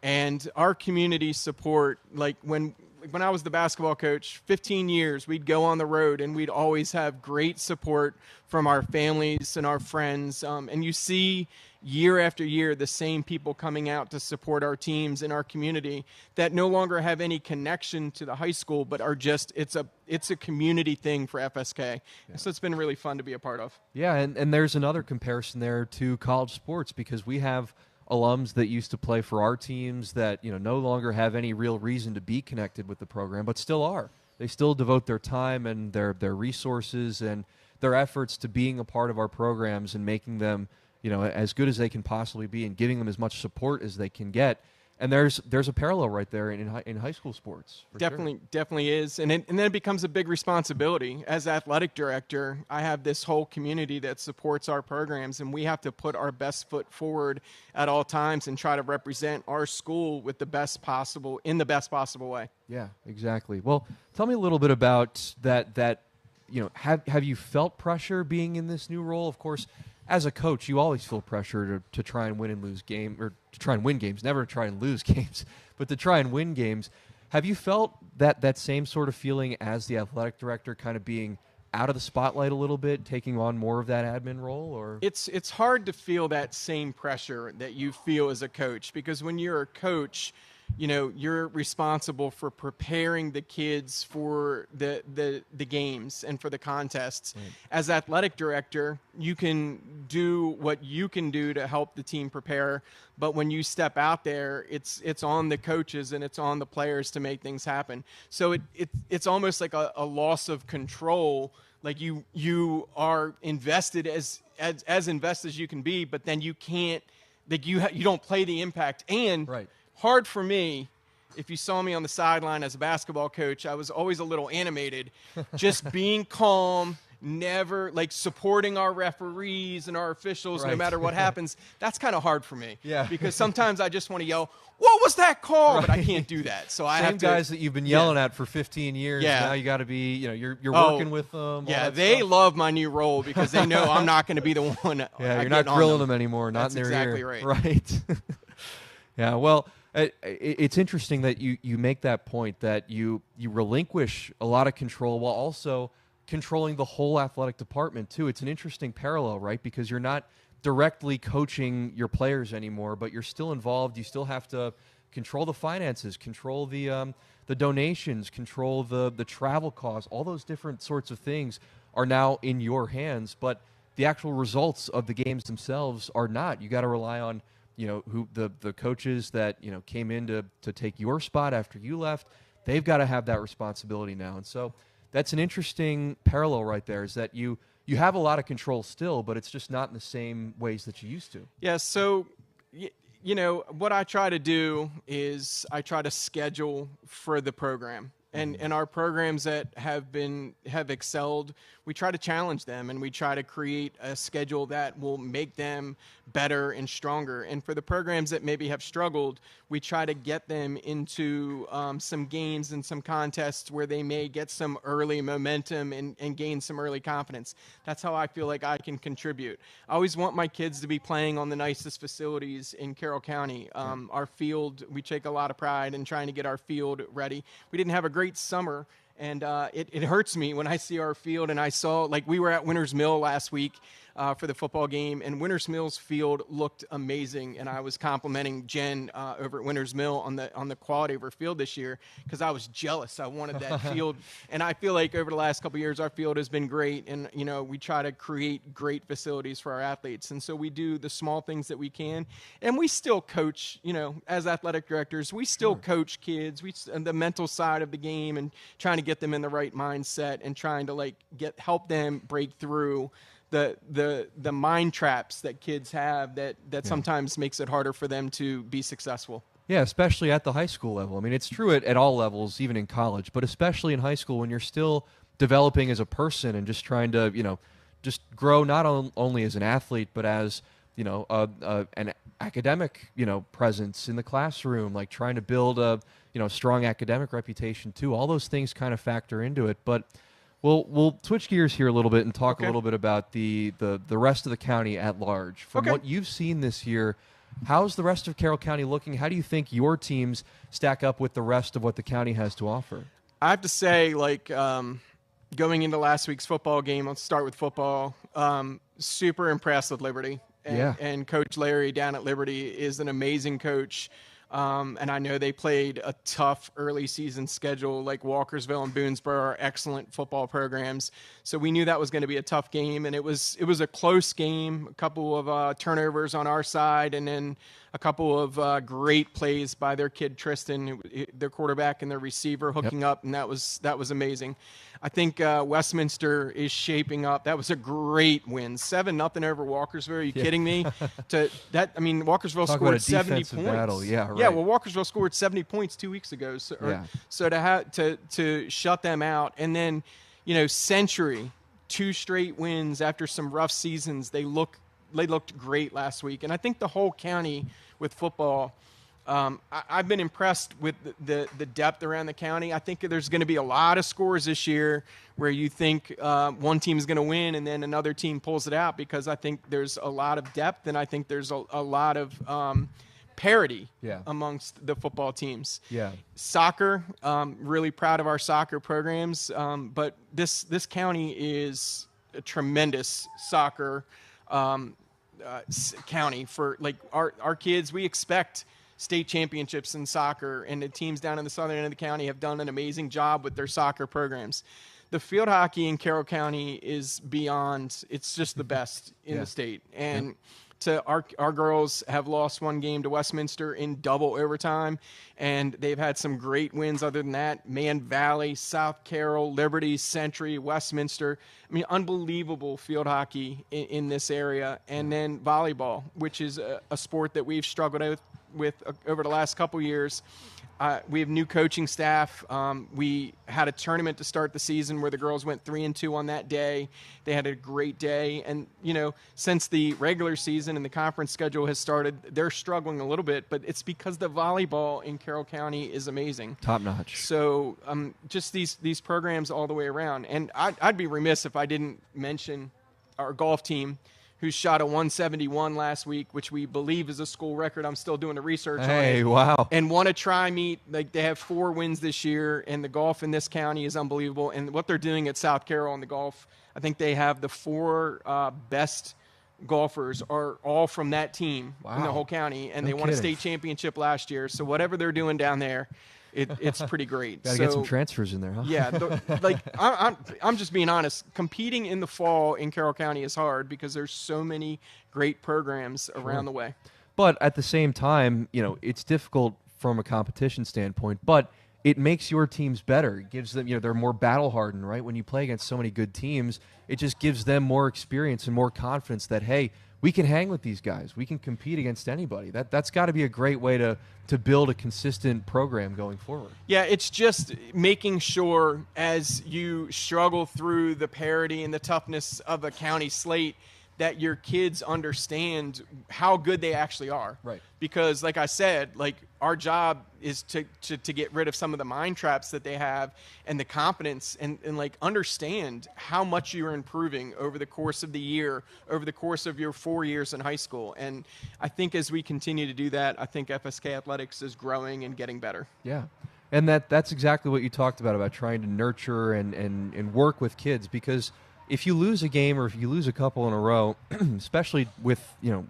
and our community support. Like when I was the basketball coach, 15 years, we'd go on the road, and we'd always have great support from our families and our friends, and you see year after year the same people coming out to support our teams in our community that no longer have any connection to the high school, but are just it's a community thing for FSK. Yeah. So it's been really fun to be a part of. Yeah, and there's another comparison there to college sports, because we have alums that used to play for our teams that no longer have any real reason to be connected with the program, but still are. They still devote their time and their resources and their efforts to being a part of our programs and making them as good as they can possibly be, and giving them as much support as they can get. And there's a parallel right there in high school sports. Definitely is. And then it becomes a big responsibility. As athletic director, I have this whole community that supports our programs, and we have to put our best foot forward at all times and try to represent our school in the best possible way. Yeah, exactly. Well, tell me a little bit about that have you felt pressure being in this new role? Of course, as a coach, you always feel pressure to try and win and lose games, or to try and win games, never to try and lose games, but to try and win games. Have you felt that same sort of feeling as the athletic director, kind of being out of the spotlight a little bit, taking on more of that admin role? Or it's hard to feel that same pressure that you feel as a coach, because when you're a coach, you're responsible for preparing the kids for the games and for the contests. Right. As athletic director, you can do what you can do to help the team prepare, but when you step out there, it's on the coaches and it's on the players to make things happen. So it's almost like a loss of control. Like you are invested as invested as you can be, but then you can't, like you don't play the impact. And right. Hard for me, if you saw me on the sideline as a basketball coach, I was always a little animated, just being calm, never supporting our referees and our officials, right. No matter what happens. That's kind of hard for me. Yeah. Because sometimes I just want to yell, "What was that call?" Right. But I can't do that. So I have to. Guys that you've been yelling at for 15 years. Yeah. Now you got to be, you're working with them. Yeah, they love my new role because they know I'm not going to be the one. Yeah, you're not grilling them anymore. Not That's in their exactly ear. Right. Right. Yeah. Well. It's interesting that you make that point, that you relinquish a lot of control while also controlling the whole athletic department too. It's an interesting parallel, right? Because you're not directly coaching your players anymore, but you're still involved. You still have to control the finances, control the donations, control the travel costs. All those different sorts of things are now in your hands, but the actual results of the games themselves are not. You got to rely on who the coaches that came in to take your spot after you left. They've got to have that responsibility now. And so that's an interesting parallel right there, is that you have a lot of control still, but it's just not in the same ways that you used to. Yeah, so what I try to do is I try to schedule for the program. And our programs that have excelled, we try to challenge them, and we try to create a schedule that will make them better and stronger. And for the programs that maybe have struggled, we try to get them into some games and some contests where they may get some early momentum and gain some early confidence. That's how I feel like I can contribute. I always want my kids to be playing on the nicest facilities in Carroll County. Our field, we take a lot of pride in trying to get our field ready. We didn't have a great summer, and it hurts me when I see our field. And I saw, like, we were at Winters Mill last week for the football game, and Winters Mill's field looked amazing. And I was complimenting Jen over at Winters Mill on the quality of her field this year, because I was jealous. I wanted that field, and I feel like over the last couple of years our field has been great. And we try to create great facilities for our athletes, and so we do the small things that we can. And we still coach, as athletic directors, we still coach kids. The mental side of the game, and trying to get them in the right mindset, and trying to help them break through the mind traps that kids have that sometimes makes it harder for them to be successful. Yeah, especially at the high school level. I mean, it's true at all levels, even in college, but especially in high school when you're still developing as a person and just trying to, just grow not only as an athlete, but as, an academic, presence in the classroom, like trying to build a, strong academic reputation too. All those things kind of factor into it. But we'll switch gears here a little bit and talk a little bit about the rest of the county at large. From what you've seen this year, how's the rest of Carroll County looking? How do you think your teams stack up with the rest of what the county has to offer? I have to say, going into last week's football game, let's start with football. Super impressed with Liberty. And Coach Larry down at Liberty is an amazing coach. And I know they played a tough early season schedule, like Walkersville and Boonesboro are excellent football programs. So we knew that was going to be a tough game, and it was a close game, a couple of turnovers on our side, and then a couple of great plays by their kid Tristan, their quarterback and their receiver hooking up, and that was amazing. I think Westminster is shaping up. That was a great win, 7-0 over Walkersville. Are you kidding me? Walkersville scored 70 points. Battle. Yeah, right. Yeah, well, Walkersville scored 70 points 2 weeks ago. So to shut them out, and then Century, 2 straight wins after some rough seasons. They looked great last week, and I think the whole county with football. I've been impressed with the depth around the county. I think there's going to be a lot of scores this year where you think one team is going to win and then another team pulls it out, because I think there's a lot of depth, and I think there's a lot of parity amongst the football teams. Yeah. Soccer, really proud of our soccer programs, but this county is a tremendous soccer county for our kids. We expect state championships in soccer, and the teams down in the southern end of the county have done an amazing job with their soccer programs. The field hockey in Carroll County is beyond, it's just the best in the state. And our girls have lost one game to Westminster in double overtime, and they've had some great wins other than that. Man Valley, South Carroll, Liberty, Century, Westminster. I mean, unbelievable field hockey in this area. And then volleyball, which is a sport that we've struggled with over the last couple years. We have new coaching staff. We had a tournament to start the season where the girls went 3-2 on that day. They had a great day. And, since the regular season and the conference schedule has started, they're struggling a little bit, but it's because the volleyball in Carroll County is amazing. Top notch. So just these programs all the way around. And I'd be remiss if I didn't mention our golf team, who shot a 171 last week, which we believe is a school record. I'm still doing the research on it. Hey, wow. And won a tri-meet. They have 4 wins this year, and the golf in this county is unbelievable. And what they're doing at South Carroll in the golf, I think they have the 4 best golfers are all from that team in the whole county, and they won a state championship last year. So whatever they're doing down there, it's pretty great. Gotta get some transfers in there, huh? Yeah, I'm just being honest. Competing in the fall in Carroll County is hard because there's so many great programs around the way. But at the same time, it's difficult from a competition standpoint. But it makes your teams better. It gives them, they're more battle hardened, right? When you play against so many good teams, it just gives them more experience and more confidence that, hey, we can hang with these guys. We can compete against anybody. That's got to be a great way to build a consistent program going forward. Yeah, it's just making sure as you struggle through the parity and the toughness of a county slate that your kids understand how good they actually are. Right. Because like I said, like our job is to get rid of some of the mind traps that they have and the confidence and like understand how much you're improving over the course of the year, over the course of your 4 years in high school. And I think as we continue to do that, I think FSK athletics is growing and getting better. Yeah. And that's exactly what you talked about trying to nurture and work with kids, because if you lose a game or if you lose a couple in a row, especially with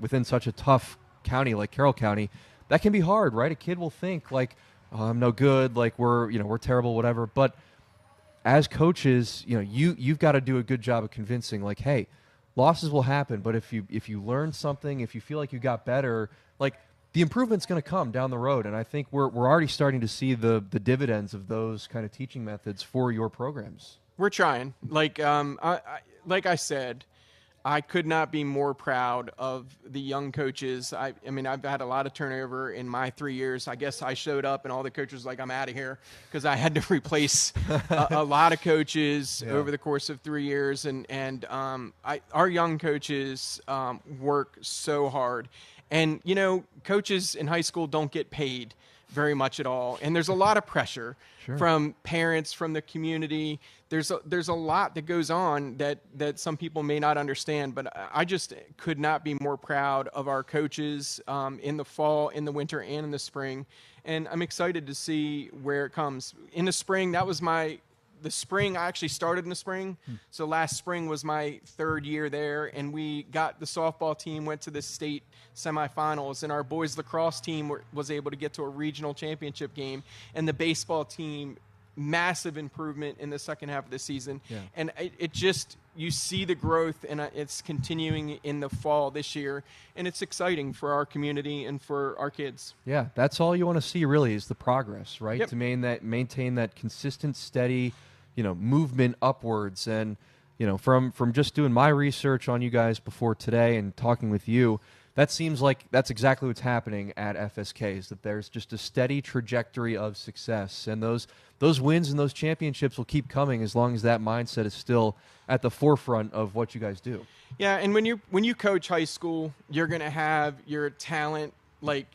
within such a tough county like Carroll County, that can be hard, right? A kid will think like, oh, I'm no good, like we're terrible, whatever. But as coaches, you've got to do a good job of convincing, like, hey, losses will happen, but if you learn something, if you feel like you got better, like the improvement's going to come down the road. And I think we're already starting to see the dividends of those kind of teaching methods for your programs. We're trying. Like I said, I could not be more proud of the young coaches. I mean, I've had a lot of turnover in my 3 years. I guess I showed up and all the coaches were like, I'm out of here, because I had to replace a lot of coaches over the course of 3 years. And our young coaches work so hard. And, coaches in high school don't get paid very much at all. And there's a lot of pressure from parents, from the community. There's a lot that goes on that some people may not understand, but I just could not be more proud of our coaches in the fall, in the winter, and in the spring. And I'm excited to see where it comes. In the spring, that was the spring, I actually started in the spring. So last spring was my third year there, and we got the softball team, went to the state semifinals, and our boys lacrosse team was able to get to a regional championship game, and the baseball team, massive improvement in the second half of the season. Yeah. And it just, you see the growth, and it's continuing in the fall this year, and it's exciting for our community and for our kids. Yeah, that's all you want to see really is the progress, right? Yep. To maintain that consistent, steady, movement upwards. And, from just doing my research on you guys before today and talking with you, that seems like that's exactly what's happening at FSK, is that there's just a steady trajectory of success. And those wins and those championships will keep coming as long as that mindset is still at the forefront of what you guys do. Yeah, and when you coach high school, you're going to have your talent like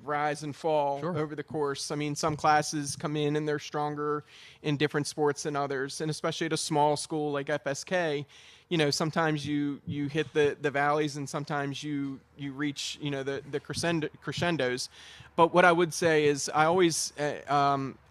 rise and fall over the course. I mean, some classes come in and they're stronger in different sports than others, and especially at a small school like FSK, sometimes you hit the valleys, and sometimes you reach the crescendos. But what I would say is I always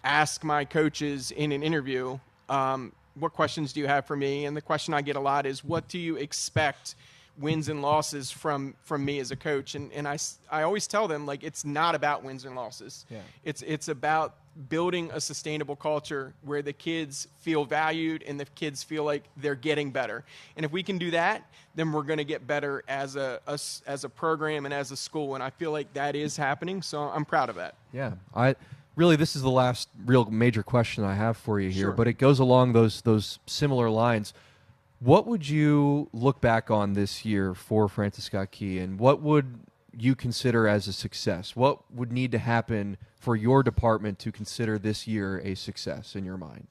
ask my coaches in an interview, what questions do you have for me? And the question I get a lot is, what do you expect wins and losses from me as a coach? And I always tell them, like, it's not about wins and losses. Yeah. It's about building a sustainable culture where the kids feel valued and the kids feel like they're getting better. And if we can do that, then we're going to get better as a program and as a school. And I feel like that is happening. So I'm proud of that. Yeah. Really, this is the last real major question I have for you here, but it goes along those similar lines. What would you look back on this year for Francis Scott Key, and what would you consider as a success? What would need to happen for your department to consider this year a success in your mind?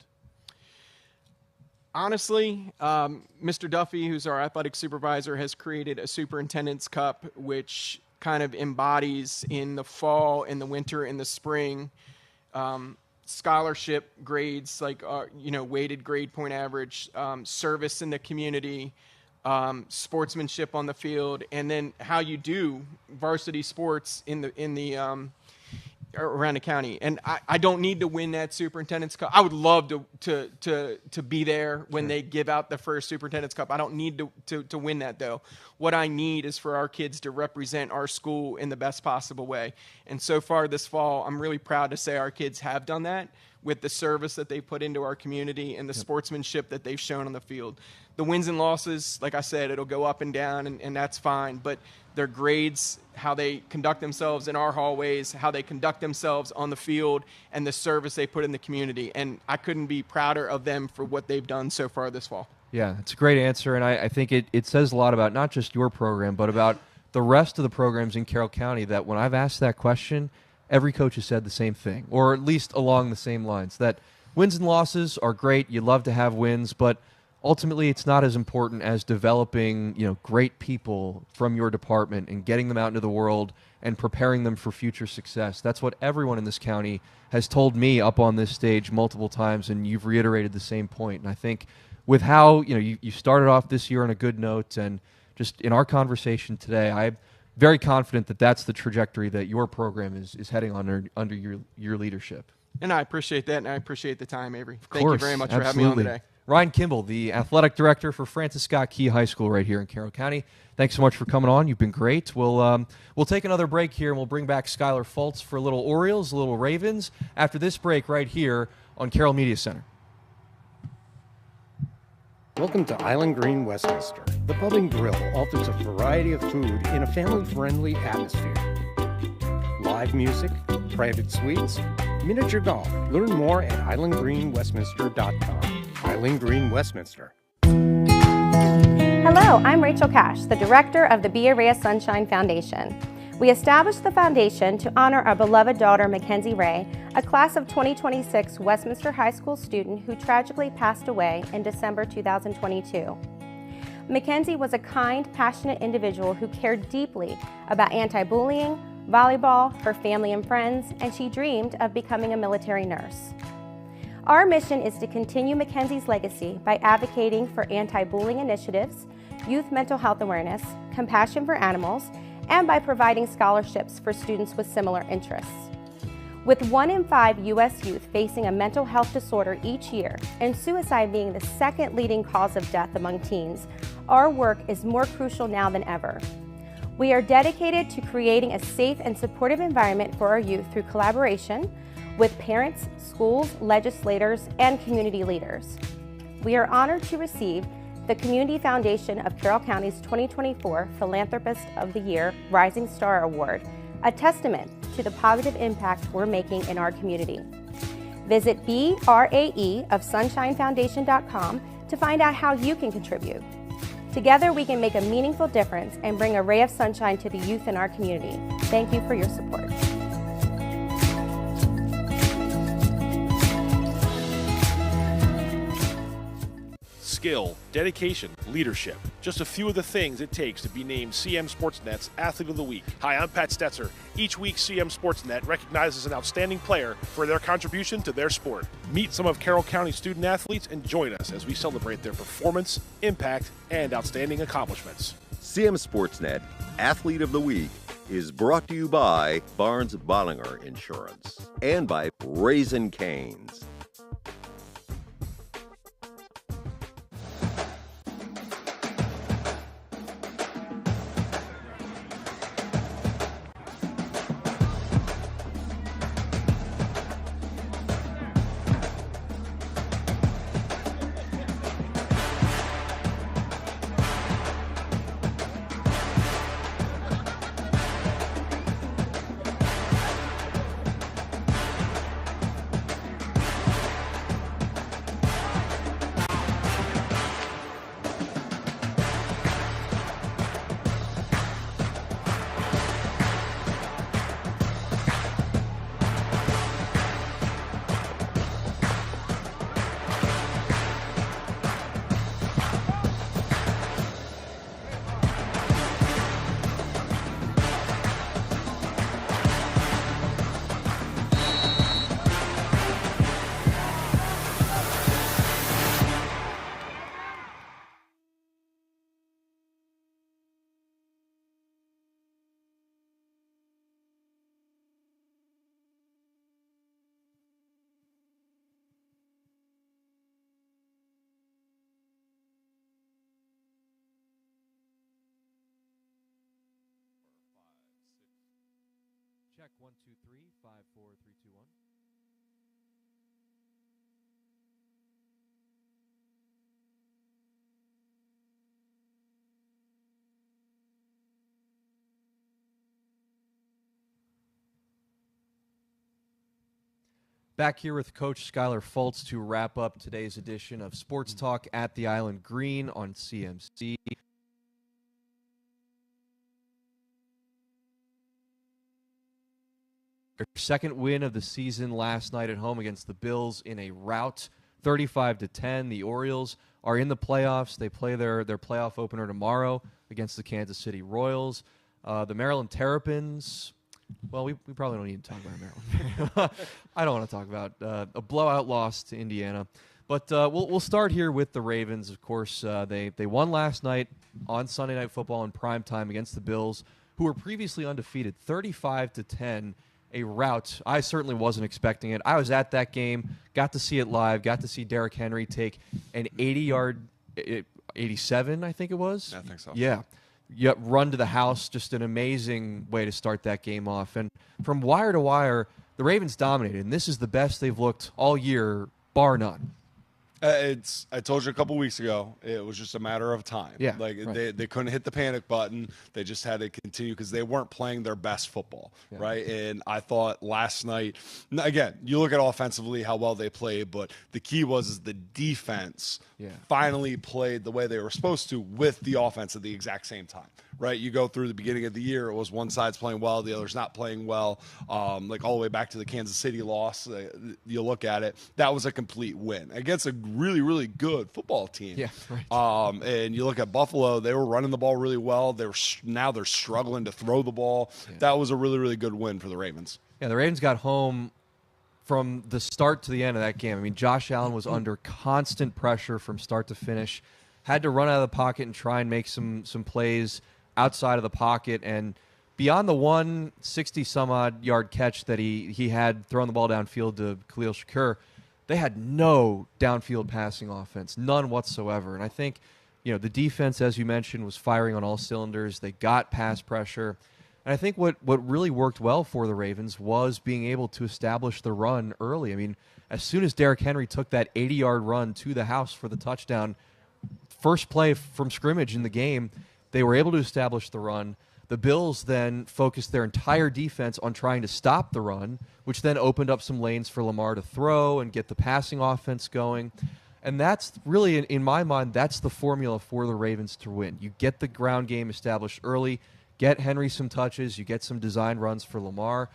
Honestly, Mr. Duffy, who's our athletic supervisor, has created a Superintendent's Cup, which kind of embodies in the fall, in the winter, in the spring, scholarship grades, like weighted grade point average, service in the community, sportsmanship on the field, and then how you do varsity sports in the around the county. And I don't need to win that Superintendent's Cup. I would love to be there when they give out the first Superintendent's Cup. I don't need to win that, though. What I need is for our kids to represent our school in the best possible way. And so far this fall, I'm really proud to say our kids have done that. with the service that they put into our community and the sportsmanship that they've shown on the field. The wins and losses, like I said, it'll go up and down, and that's fine. But their grades, how they conduct themselves in our hallways, how they conduct themselves on the field, and the service they put in the community. And I couldn't be prouder of them for what they've done so far this fall. Yeah, it's a great answer, and I think it says a lot about not just your program, but about the rest of the programs in Carroll County, that when I've asked that question, every coach has said the same thing, or at least along the same lines, that wins and losses are great. You love to have wins, but ultimately it's not as important as developing, great people from your department and getting them out into the world and preparing them for future success. That's what everyone in this county has told me up on this stage multiple times, and you've reiterated the same point. And I think with how you started off this year on a good note, and just in our conversation today, I'm very confident that that's the trajectory that your program is heading under your leadership. And I appreciate that, and I appreciate the time, Avery. Of Thank course, you very much absolutely. for having me on today. Ryan Kimble, the athletic director for Francis Scott Key High School right here in Carroll County. Thanks so much for coming on. You've been great. We'll take another break here, and we'll bring back Skyler Fultz for a little Orioles, a little Ravens, after this break right here on Carroll Media Center. Welcome to Island Green, Westminster. The Pub and Grill offers a variety of food in a family-friendly atmosphere. Live music, private suites, miniature golf. Learn more at islandgreenwestminster.com. Island Green, Westminster. Hello, I'm Rachel Cash, the director of the Be a Ray of Sunshine Foundation. We established the foundation to honor our beloved daughter, Mackenzie Ray, a class of 2026 Westminster High School student who tragically passed away in December 2022. Mackenzie was a kind, passionate individual who cared deeply about anti-bullying, volleyball, her family and friends, and she dreamed of becoming a military nurse. Our mission is to continue Mackenzie's legacy by advocating for anti-bullying initiatives, youth mental health awareness, compassion for animals, and by providing scholarships for students with similar interests. With 1 in 5 U.S. youth facing a mental health disorder each year, and suicide being the second leading cause of death among teens, our work is more crucial now than ever. We are dedicated to creating a safe and supportive environment for our youth through collaboration with parents, schools, legislators, and community leaders. We are honored to receive the Community Foundation of Carroll County's 2024 Philanthropist of the Year Rising Star Award, a testament to the positive impact we're making in our community. Visit BRAEofSunshineFoundation.com to find out how you can contribute. Together we can make a meaningful difference and bring a ray of sunshine to the youth in our community. Thank you for your support. Skill, dedication, leadership. Just a few of the things it takes to be named CM Sportsnet's Athlete of the Week. Hi, I'm Pat Stetzer. Each week, CM Sportsnet recognizes an outstanding player for their contribution to their sport. Meet some of Carroll County student athletes and join us as we celebrate their performance, impact, and outstanding accomplishments. CM Sportsnet Athlete of the Week is brought to you by Barnes Bollinger Insurance and by Raising Cane's. Check 1 2 3 5 4 3 2 1. Back here with Coach Skyler Fultz to wrap up today's edition of Sports Talk at the Island Green on CMC. Their second win of the season last night at home against the Bills in a rout, 35-10. The Orioles are in the playoffs. They play their playoff opener tomorrow against the Kansas City Royals. The Maryland Terrapins, well, we probably don't need to talk about Maryland. I don't want to talk about a blowout loss to Indiana. But we'll start here with the Ravens, of course. They won last night on Sunday Night Football in primetime against the Bills, who were previously undefeated, 35-10. A rout. I certainly wasn't expecting it. I was at that game, got to see it live, got to see Derrick Henry take an 80-yard, 87, I think it was. I think so. Yeah, run to the house. Just an amazing way to start that game off. And from wire to wire, the Ravens dominated, and this is the best they've looked all year, bar none. I told you a couple weeks ago, it was just a matter of time. Yeah, like right. they couldn't hit the panic button. They just had to continue because they weren't playing their best football, right? And I thought last night, again, you look at offensively how well they played, but the key was the defense finally played the way they were supposed to with the offense at the exact same time, right? You go through the beginning of the year, it was one side's playing well, the other's not playing well, like all the way back to the Kansas City loss. You look at it, that was a complete win against a really, really good football team. Yeah, right. And you look at Buffalo, they were running the ball really well. Now they're struggling to throw the ball. Yeah. That was a really, really good win for the Ravens. Yeah, the Ravens got home from the start to the end of that game. I mean, Josh Allen was under constant pressure from start to finish, had to run out of the pocket and try and make some plays outside of the pocket. And beyond the 160-some-odd yard catch that he had throwing the ball downfield to Khalil Shakur, they had no downfield passing offense, none whatsoever. And I think, the defense, as you mentioned, was firing on all cylinders. They got pass pressure. And I think what really worked well for the Ravens was being able to establish the run early. I mean, as soon as Derrick Henry took that 80-yard run to the house for the touchdown, first play from scrimmage in the game, they were able to establish the run. The Bills then focused their entire defense on trying to stop the run, which then opened up some lanes for Lamar to throw and get the passing offense going. And that's really, in my mind, that's the formula for the Ravens to win. You get the ground game established early, get Henry some touches, you get some design runs for Lamar,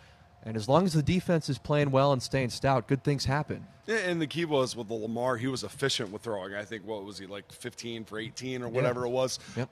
and as long as the defense is playing well and staying stout, good things happen. Yeah, and the key was with the Lamar, he was efficient with throwing. I think, what was he, like 15 for 18 or whatever it was? Yep.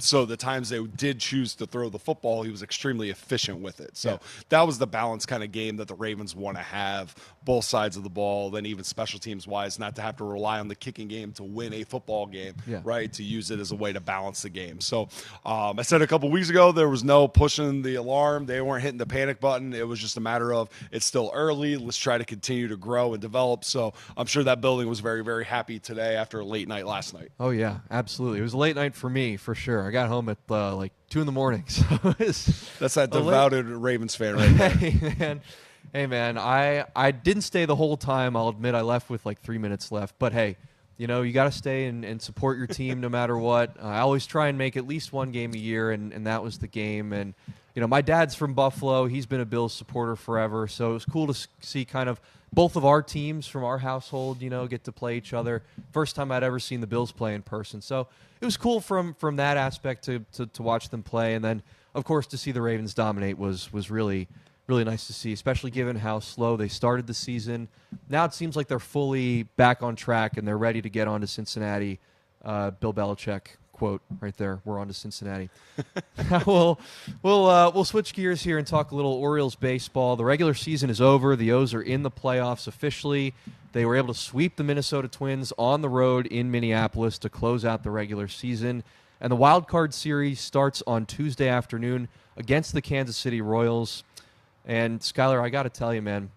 So the times they did choose to throw the football, he was extremely efficient with it. So that was the balanced kind of game that the Ravens want to have, both sides of the ball, then even special teams-wise, not to have to rely on the kicking game to win a football game, right, to use it as a way to balance the game. So I said a couple weeks ago there was no pushing the alarm. They weren't hitting the panic button. It was just a matter of it's still early. Let's try to continue to grow and develop. So I'm sure that building was very, very happy today after a late night last night. Oh, yeah, absolutely. It was a late night for me, for sure. I got home at like 2 in the morning. So that's that devoted Ravens fan right there. Hey, man, I didn't stay the whole time. I'll admit I left with like 3 minutes left. But, hey, you got to stay and support your team no matter what. I always try and make at least one game a year, and that was the game. And, my dad's from Buffalo. He's been a Bills supporter forever. So it was cool to see kind of both of our teams from our household, get to play each other. First time I'd ever seen the Bills play in person. So it was cool from that aspect to watch them play. And then, of course, to see the Ravens dominate was really, really nice to see, especially given how slow they started the season. Now it seems like they're fully back on track and they're ready to get on to Cincinnati. Bill Belichick quote right there. We're on to Cincinnati. We'll switch gears here and talk a little Orioles baseball. The regular season is over. The O's are in the playoffs officially. They were able to sweep the Minnesota Twins on the road in Minneapolis to close out the regular season. And the wild card series starts on Tuesday afternoon against the Kansas City Royals. And Skyler, I got to tell you, man,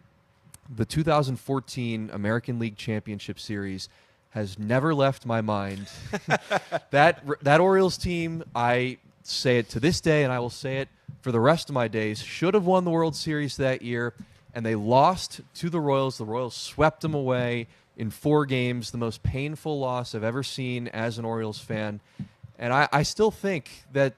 the 2014 American League Championship Series has never left my mind. That Orioles team, I say it to this day, and I will say it for the rest of my days, should have won the World Series that year, and they lost to the Royals. The Royals swept them away in 4 games, the most painful loss I've ever seen as an Orioles fan. And I still think that,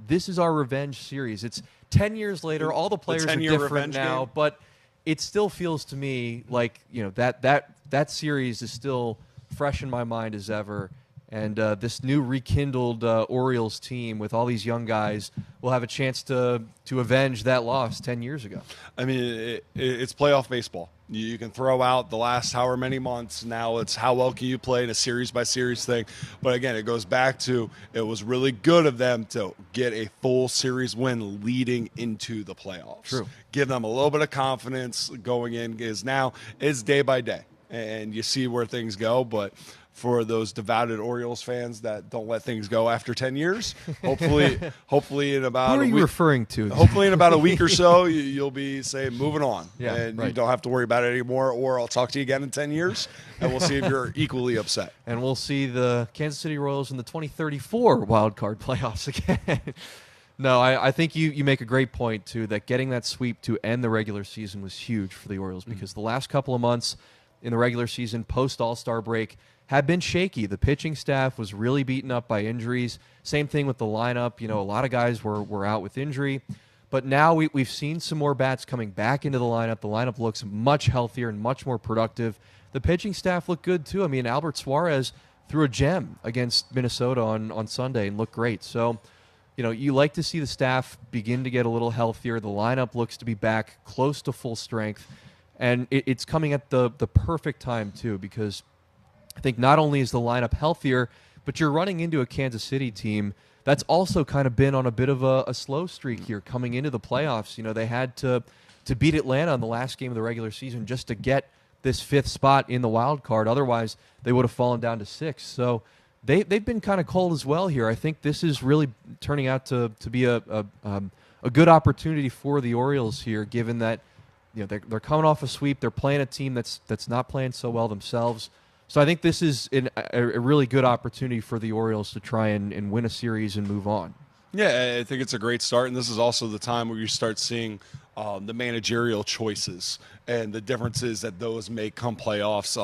this is our revenge series. It's 10 years later. All the players are different now, but it still feels to me like, that series is still fresh in my mind as ever. And this new rekindled Orioles team with all these young guys will have a chance to avenge that loss 10 years ago. I mean, it's playoff baseball. You can throw out the last however many months. Now it's how well can you play in a series-by-series thing. But, again, it goes back to it was really good of them to get a full series win leading into the playoffs. True. Give them a little bit of confidence going in, because now it's day by day, and you see where things go. But for those devoted Orioles fans that don't let things go after 10 years, hopefully in about Who are you referring to? Hopefully in about a week or so, you'll be saying moving on, and right. you don't have to worry about it anymore. Or I'll talk to you again in 10 years, and we'll see if you're equally upset. And we'll see the Kansas City Royals in the 2034 wild card playoffs again. No, I think you make a great point, too, that getting that sweep to end the regular season was huge for the Orioles, because the last couple of months in the regular season, post-All-Star break, had been shaky. The pitching staff was really beaten up by injuries. Same thing with the lineup. A lot of guys were out with injury. But now we've seen some more bats coming back into the lineup. The lineup looks much healthier and much more productive. The pitching staff looked good, too. I mean, Albert Suarez threw a gem against Minnesota on Sunday and looked great. So, you like to see the staff begin to get a little healthier. The lineup looks to be back close to full strength. And it's coming at the perfect time, too, because I think not only is the lineup healthier, but you're running into a Kansas City team that's also kind of been on a bit of a slow streak here coming into the playoffs. They had to beat Atlanta in the last game of the regular season just to get this 5th spot in the wild card. Otherwise, they would have fallen down to 6th. So they've been kind of cold as well here. I think this is really turning out to be a good opportunity for the Orioles here, given that they're coming off a sweep. They're playing a team that's not playing so well themselves. So I think this is a really good opportunity for the Orioles to try and win a series and move on. Yeah, I think it's a great start, and this is also the time where you start seeing the managerial choices and the differences that those make come playoffs,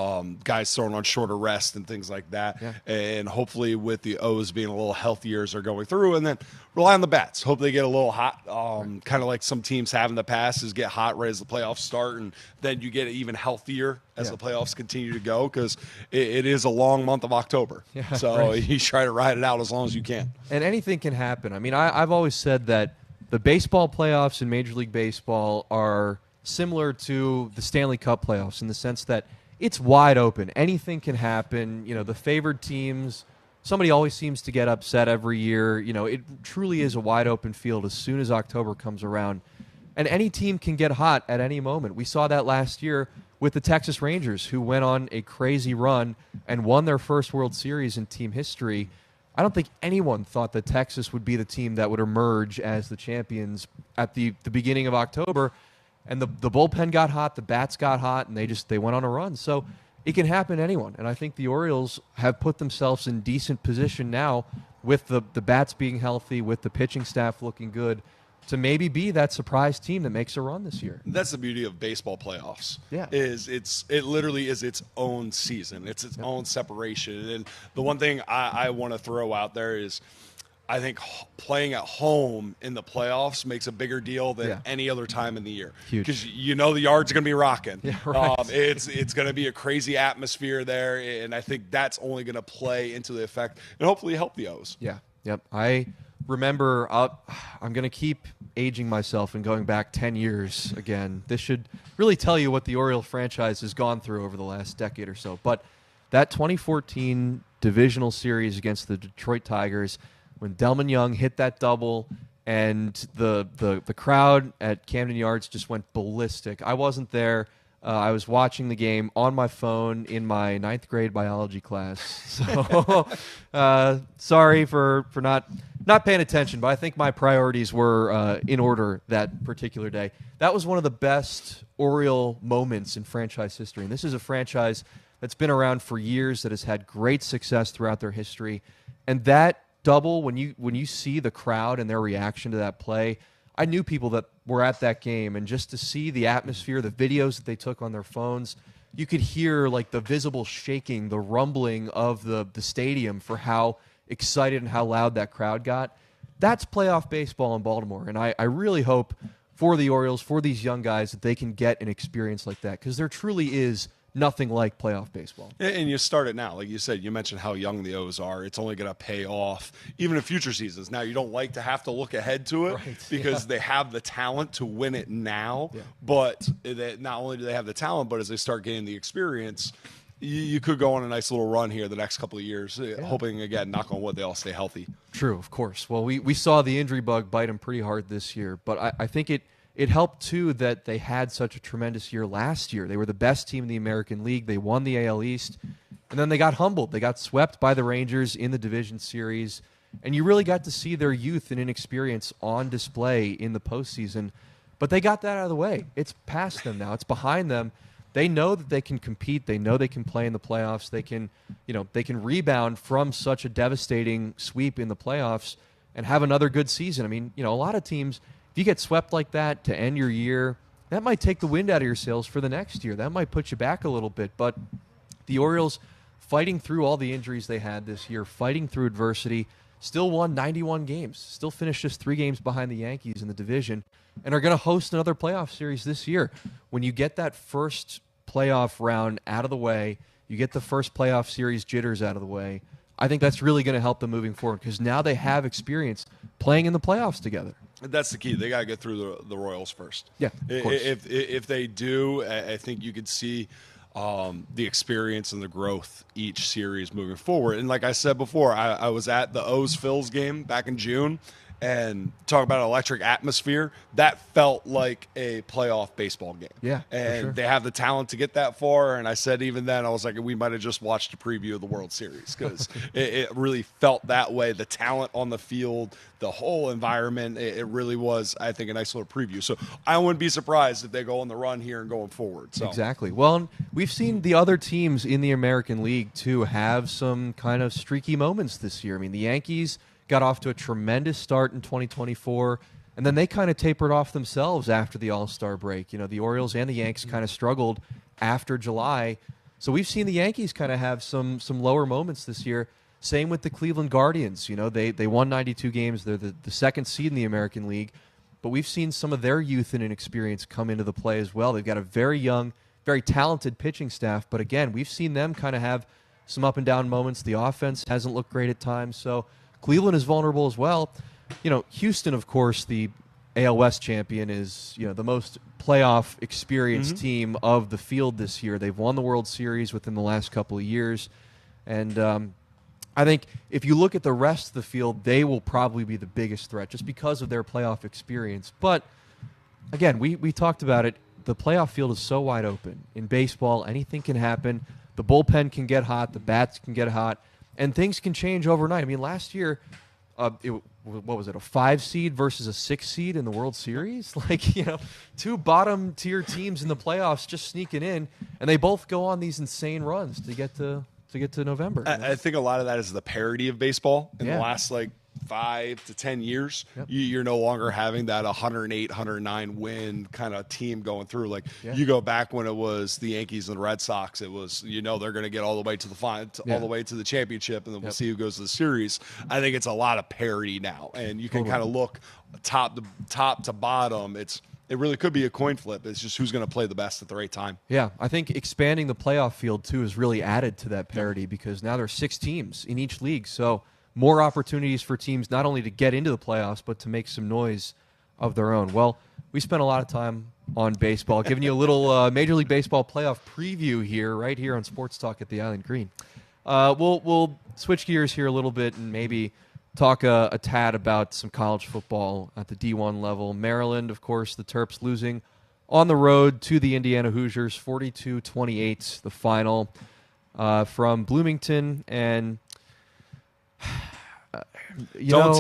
guys throwing on shorter rest and things like that. Yeah. And hopefully with the O's being a little healthier as they're going through, and then rely on the bats. Hope they get a little hot, kind of like some teams have in the past, is get hot right as the playoffs start, and then you get even healthier as the playoffs continue to go, because it is a long month of October. Yeah, so right. you try to ride it out as long as you can. And anything can happen. I mean, I've always said that the baseball playoffs in Major League Baseball are similar to the Stanley Cup playoffs in the sense that it's wide open. Anything can happen. The favored teams, somebody always seems to get upset every year. It truly is a wide open field as soon as October comes around. And any team can get hot at any moment. We saw that last year with the Texas Rangers, who went on a crazy run and won their first World Series in team history. I don't think anyone thought that Texas would be the team that would emerge as the champions at the beginning of October. And the bullpen got hot, the bats got hot, and they went on a run. So it can happen to anyone. And I think the Orioles have put themselves in decent position now with the bats being healthy, with the pitching staff looking good, to maybe be that surprise team that makes a run this year. That's the beauty of baseball playoffs. Yeah. It literally is its own season. It's its own separation. And the one thing I want to throw out there is I think playing at home in the playoffs makes a bigger deal than any other time in the year. Because the yard's going to be rocking. Yeah, right. It's going to be a crazy atmosphere there, and I think that's only going to play into the effect and hopefully help the O's. Yeah, yep. I remember I'm going to keep aging myself and going back 10 years again. This should really tell you what the Orioles franchise has gone through over the last decade or so. But that 2014 divisional series against the Detroit Tigers, when Delman Young hit that double and the crowd at Camden Yards just went ballistic. I wasn't there. I was watching the game on my phone in my 9th grade biology class. So sorry for not paying attention, but I think my priorities were in order that particular day. That was one of the best Oriole moments in franchise history. And this is a franchise that's been around for years, that has had great success throughout their history. And that double, when you see the crowd and their reaction to that play, I knew people that were at that game, and just to see the atmosphere, the videos that they took on their phones, you could hear like the visible shaking, the rumbling of the stadium for how excited and how loud that crowd got. That's playoff baseball in Baltimore, and I really hope for the Orioles, for these young guys, that they can get an experience like that, because there truly is nothing like playoff baseball. And you start it now. Like you said, you mentioned how young the O's are. It's only going to pay off even in future seasons. Now, you don't like to have to look ahead to it because they have the talent to win it now. Yeah. But not only do they have the talent, but as they start getting the experience, you could go on a nice little run here the next couple of years, hoping, again, knock on wood, they all stay healthy. True, of course. Well, we saw the injury bug bite them pretty hard this year, but I think it helped, too, that they had such a tremendous year last year. They were the best team in the American League. They won the AL East, and then they got humbled. They got swept by the Rangers in the division series, and you really got to see their youth and inexperience on display in the postseason. But they got that out of the way. It's past them now. It's behind them. They know that they can compete. They know they can play in the playoffs. They can rebound from such a devastating sweep in the playoffs and have another good season. I mean, a lot of teams, if you get swept like that to end your year, that might take the wind out of your sails for the next year. That might put you back a little bit. But the Orioles, fighting through all the injuries they had this year, fighting through adversity, still won 91 games, still finished just 3 games behind the Yankees in the division, and are going to host another playoff series this year. When you get that first playoff round out of the way, you get the first playoff series jitters out of the way, I think that's really going to help them moving forward, because now they have experience playing in the playoffs together. That's the key. They got to get through the Royals first. Yeah, of course. If they do, I think you could see the experience and the growth each series moving forward. And like I said before, I was at the O's-Phils game back in June, and talk about an electric atmosphere. That felt like a playoff baseball game. Yeah, and they have the talent to get that far. And I said even then, I was like, we might have just watched a preview of the World Series, because it really felt that way. The talent on the field, the whole environment, it really was, I think, a nice little preview. So I wouldn't be surprised if they go on the run here and going forward. So. Exactly. Well, we've seen the other teams in the American League, too, have some kind of streaky moments this year. I mean, the Yankees got off to a tremendous start in 2024, and then they kind of tapered off themselves after the All-Star break. The Orioles and the Yanks kind of struggled after July. So we've seen the Yankees kind of have some lower moments this year. Same with the Cleveland Guardians. They won 92 games. They're the second seed in the American League. But we've seen some of their youth and inexperience come into the play as well. They've got a very young, very talented pitching staff. But again, we've seen them kind of have some up and down moments. The offense hasn't looked great at times. So Cleveland is vulnerable as well. Houston, of course, the AL West champion, is the most playoff experienced team of the field this year. They've won the World Series within the last couple of years. And I think if you look at the rest of the field, they will probably be the biggest threat just because of their playoff experience. But again, we talked about it. The playoff field is so wide open. In baseball, anything can happen. The bullpen can get hot. The bats can get hot. And things can change overnight. I mean, last year, what was it, a 5 seed versus a 6 seed in the World Series? 2 bottom-tier teams in the playoffs just sneaking in, and they both go on these insane runs to get to November. I think a lot of that is the parity of baseball in the last, 5 to 10 years. Yep. You're no longer having that 108, 109 win kind of team going through. You go back when it was the Yankees and the Red Sox, it was, they're going to get all the way to the final, all the way to the championship, and then we'll see who goes to the series. I think it's a lot of parity now, and you can kind of look top to bottom. It really could be a coin flip. It's just who's going to play the best at the right time. Yeah, I think expanding the playoff field, too, has really added to that parity, because now there are 6 teams in each league. So more opportunities for teams not only to get into the playoffs, but to make some noise of their own. Well, we spent a lot of time on baseball, giving you a little Major League Baseball playoff preview here, right here on Sports Talk at the Island Green. We'll switch gears here a little bit and maybe talk a tad about some college football at the D1 level. Maryland, of course, the Terps losing on the road to the Indiana Hoosiers, 42-28, the final from Bloomington. And don't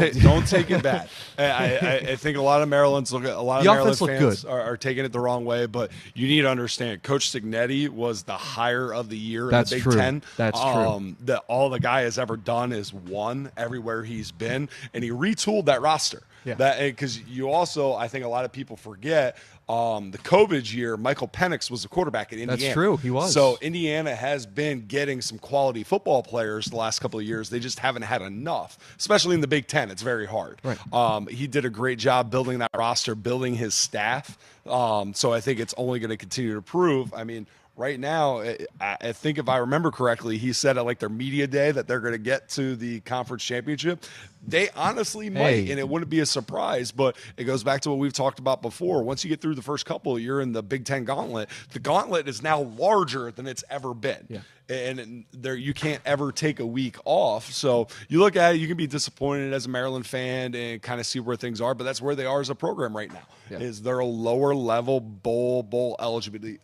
take it bad. I think a lot of Maryland fans are taking it the wrong way, but you need to understand, Coach Signetti was the hire of the year in the Big Ten. That's true. That all the guy has ever done is won everywhere he's been, and he retooled that roster. Yeah. Because you also, I think a lot of people forget, the COVID year, Michael Penix was the quarterback at Indiana. That's true. He was. So Indiana has been getting some quality football players the last couple of years. They just haven't had enough, especially especially in the Big Ten, it's very hard. Right. He did a great job building that roster, building his staff. So I think it's only going to continue to improve. I mean, right now, I think if I remember correctly, he said at like their media day that they're going to get to the conference championship. They honestly might, and it wouldn't be a surprise, but it goes back to what we've talked about before. Once you get through the first couple, you're in the Big Ten gauntlet. The gauntlet is now larger than it's ever been. Yeah. And there, you can't ever take a week off. So you look at it, you can be disappointed as a Maryland fan and kind of see where things are, but that's where they are as a program right now. Yeah. Is they're a lower level bowl eligibility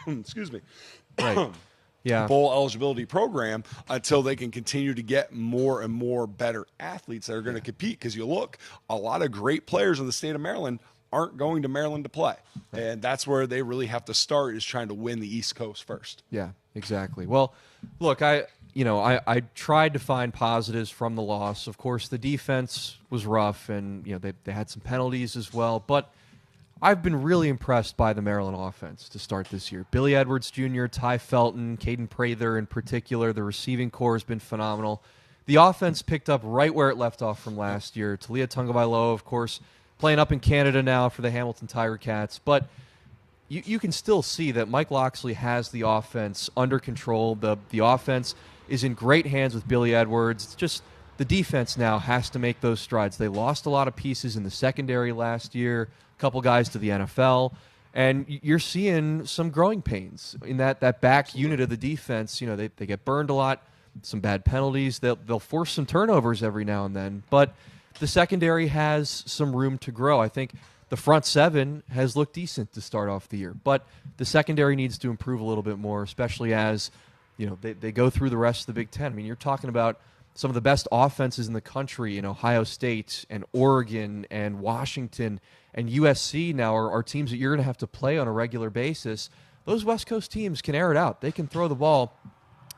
excuse me. Right. Yeah. Bowl eligibility program until they can continue to get more and more better athletes that are going to compete. Because you look, a lot of great players in the state of Maryland aren't going to Maryland to play. And that's where they really have to start, is trying to win the East Coast first. Yeah, exactly. Well, look, I tried to find positives from the loss. Of course, the defense was rough, and they had some penalties as well. But I've been really impressed by the Maryland offense to start this year. Billy Edwards Jr., Ty Felton, Caden Prather in particular. The receiving core has been phenomenal. The offense picked up right where it left off from last year. Talia Tungavailoa, of course, playing up in Canada now for the Hamilton Tiger Cats. But you can still see that Mike Loxley has the offense under control. The offense is in great hands with Billy Edwards. It's just the defense now has to make those strides. They lost a lot of pieces in the secondary last year, a couple guys to the NFL, and you're seeing some growing pains in that back unit of the defense. They get burned a lot, some bad penalties. They'll force some turnovers every now and then, but the secondary has some room to grow. I think the front seven has looked decent to start off the year, but the secondary needs to improve a little bit more, especially as they go through the rest of the Big Ten. I mean, you're talking about some of the best offenses in the country in Ohio State and Oregon and Washington and USC now are teams that you're going to have to play on a regular basis. Those West Coast teams can air it out. They can throw the ball.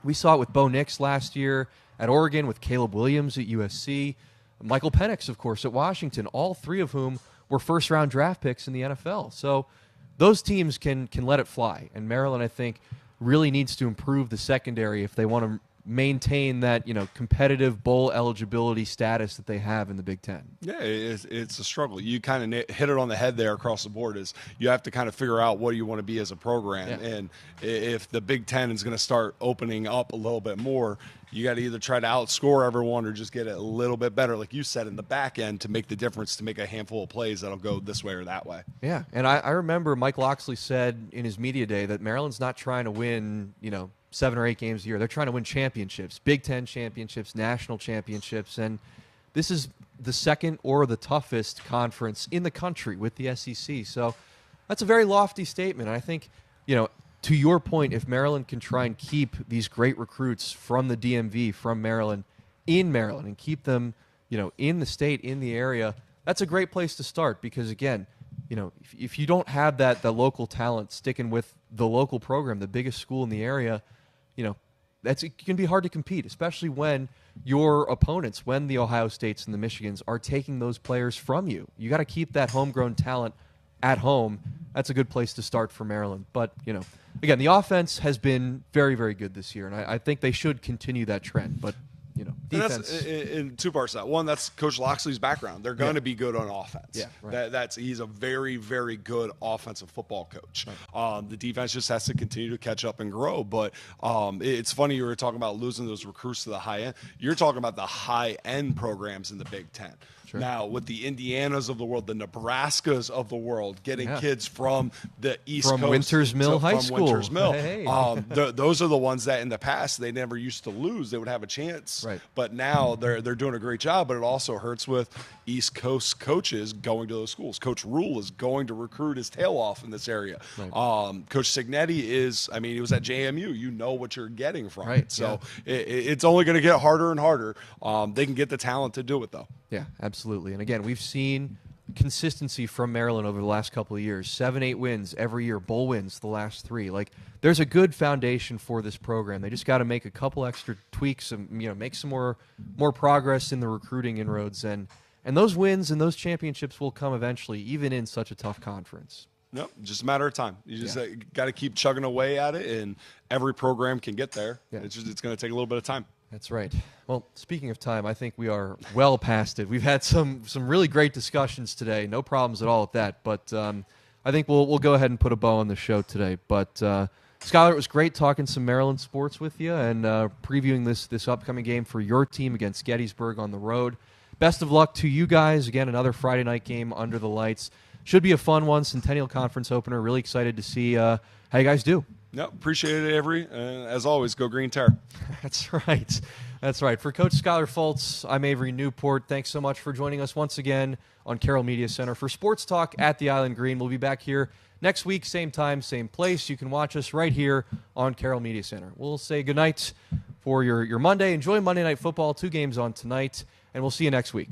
We saw it with Bo Nix last year at Oregon, with Caleb Williams at USC, Michael Penix, of course, at Washington, all three of whom were first-round draft picks in the NFL. So those teams can let it fly. And Maryland, I think, really needs to improve the secondary if they want to maintain that competitive bowl eligibility status that they have in the Big Ten. Yeah, it's a struggle. You kind of hit it on the head there across the board. Is you have to kind of figure out what you want to be as a program. Yeah. And if the Big Ten is going to start opening up a little bit more, you got to either try to outscore everyone or just get it a little bit better, like you said, in the back end to make the difference, to make a handful of plays that'll go this way or that way. Yeah, and I remember Mike Loxley said in his media day that Maryland's not trying to win, 7 or 8 games a year. They're trying to win championships, Big Ten championships, national championships, and this is the second or the toughest conference in the country with the SEC. So that's a very lofty statement. And I think, to your point, if Maryland can try and keep these great recruits from the DMV, from Maryland, in Maryland, and keep them, in the state, in the area, that's a great place to start. Because again, if you don't have that local talent sticking with the local program, the biggest school in the area, it can be hard to compete, especially when your opponents, when the Ohio States and the Michigans are taking those players from you. You got to keep that homegrown talent at home. That's a good place to start for Maryland. But, again, the offense has been very, very good this year, and I think they should continue that trend. But, defense. And that's in two parts of that. One, that's Coach Loxley's background. They're going to be good on offense. Yeah, right. He's a very, very good offensive football coach. Right. The defense just has to continue to catch up and grow. But it's funny you were talking about losing those recruits to the high end. You're talking about the high-end programs in the Big Ten. Sure. Now, with the Indianas of the world, the Nebraskas of the world, getting kids from the East Coast. From Winters Mill High School. From Winters Mill. Hey. Those are the ones that in the past they never used to lose. They would have a chance. Right. But now they're doing a great job, but it also hurts with East Coast coaches going to those schools. Coach Rule is going to recruit his tail off in this area. Right. Coach Signetti he was at JMU. You know what you're getting from it. So it's only going to get harder and harder. They can get the talent to do it, though. Yeah, absolutely. And again, we've seen consistency from Maryland over the last couple of years. 7-8 wins every year, bowl wins the last 3. There's a good foundation for this program. They just got to make a couple extra tweaks and make some more progress in the recruiting inroads, and those wins and those championships will come eventually, even in such a tough conference. No, just a matter of time. You just got to keep chugging away at it, and every program can get there. Yeah. It's going to take a little bit of time. That's right. Well, speaking of time, I think we are well past it. We've had some really great discussions today. No problems at all with that. But I think we'll go ahead and put a bow on the show today. But Skyler, it was great talking some Maryland sports with you and previewing this upcoming game for your team against Gettysburg on the road. Best of luck to you guys. Again, another Friday night game under the lights. Should be a fun one. Centennial Conference opener. Really excited to see how you guys do. No, appreciate it, Avery. As always, go Greern Terror. That's right. That's right. For Coach Skyler Fultz, I'm Avery Newport. Thanks so much for joining us once again on Carroll Media Center for Sports Talk at the Island Green. We'll be back here next week, same time, same place. You can watch us right here on Carroll Media Center. We'll say goodnight for your Monday. Enjoy Monday Night Football. 2 games on tonight, and we'll see you next week.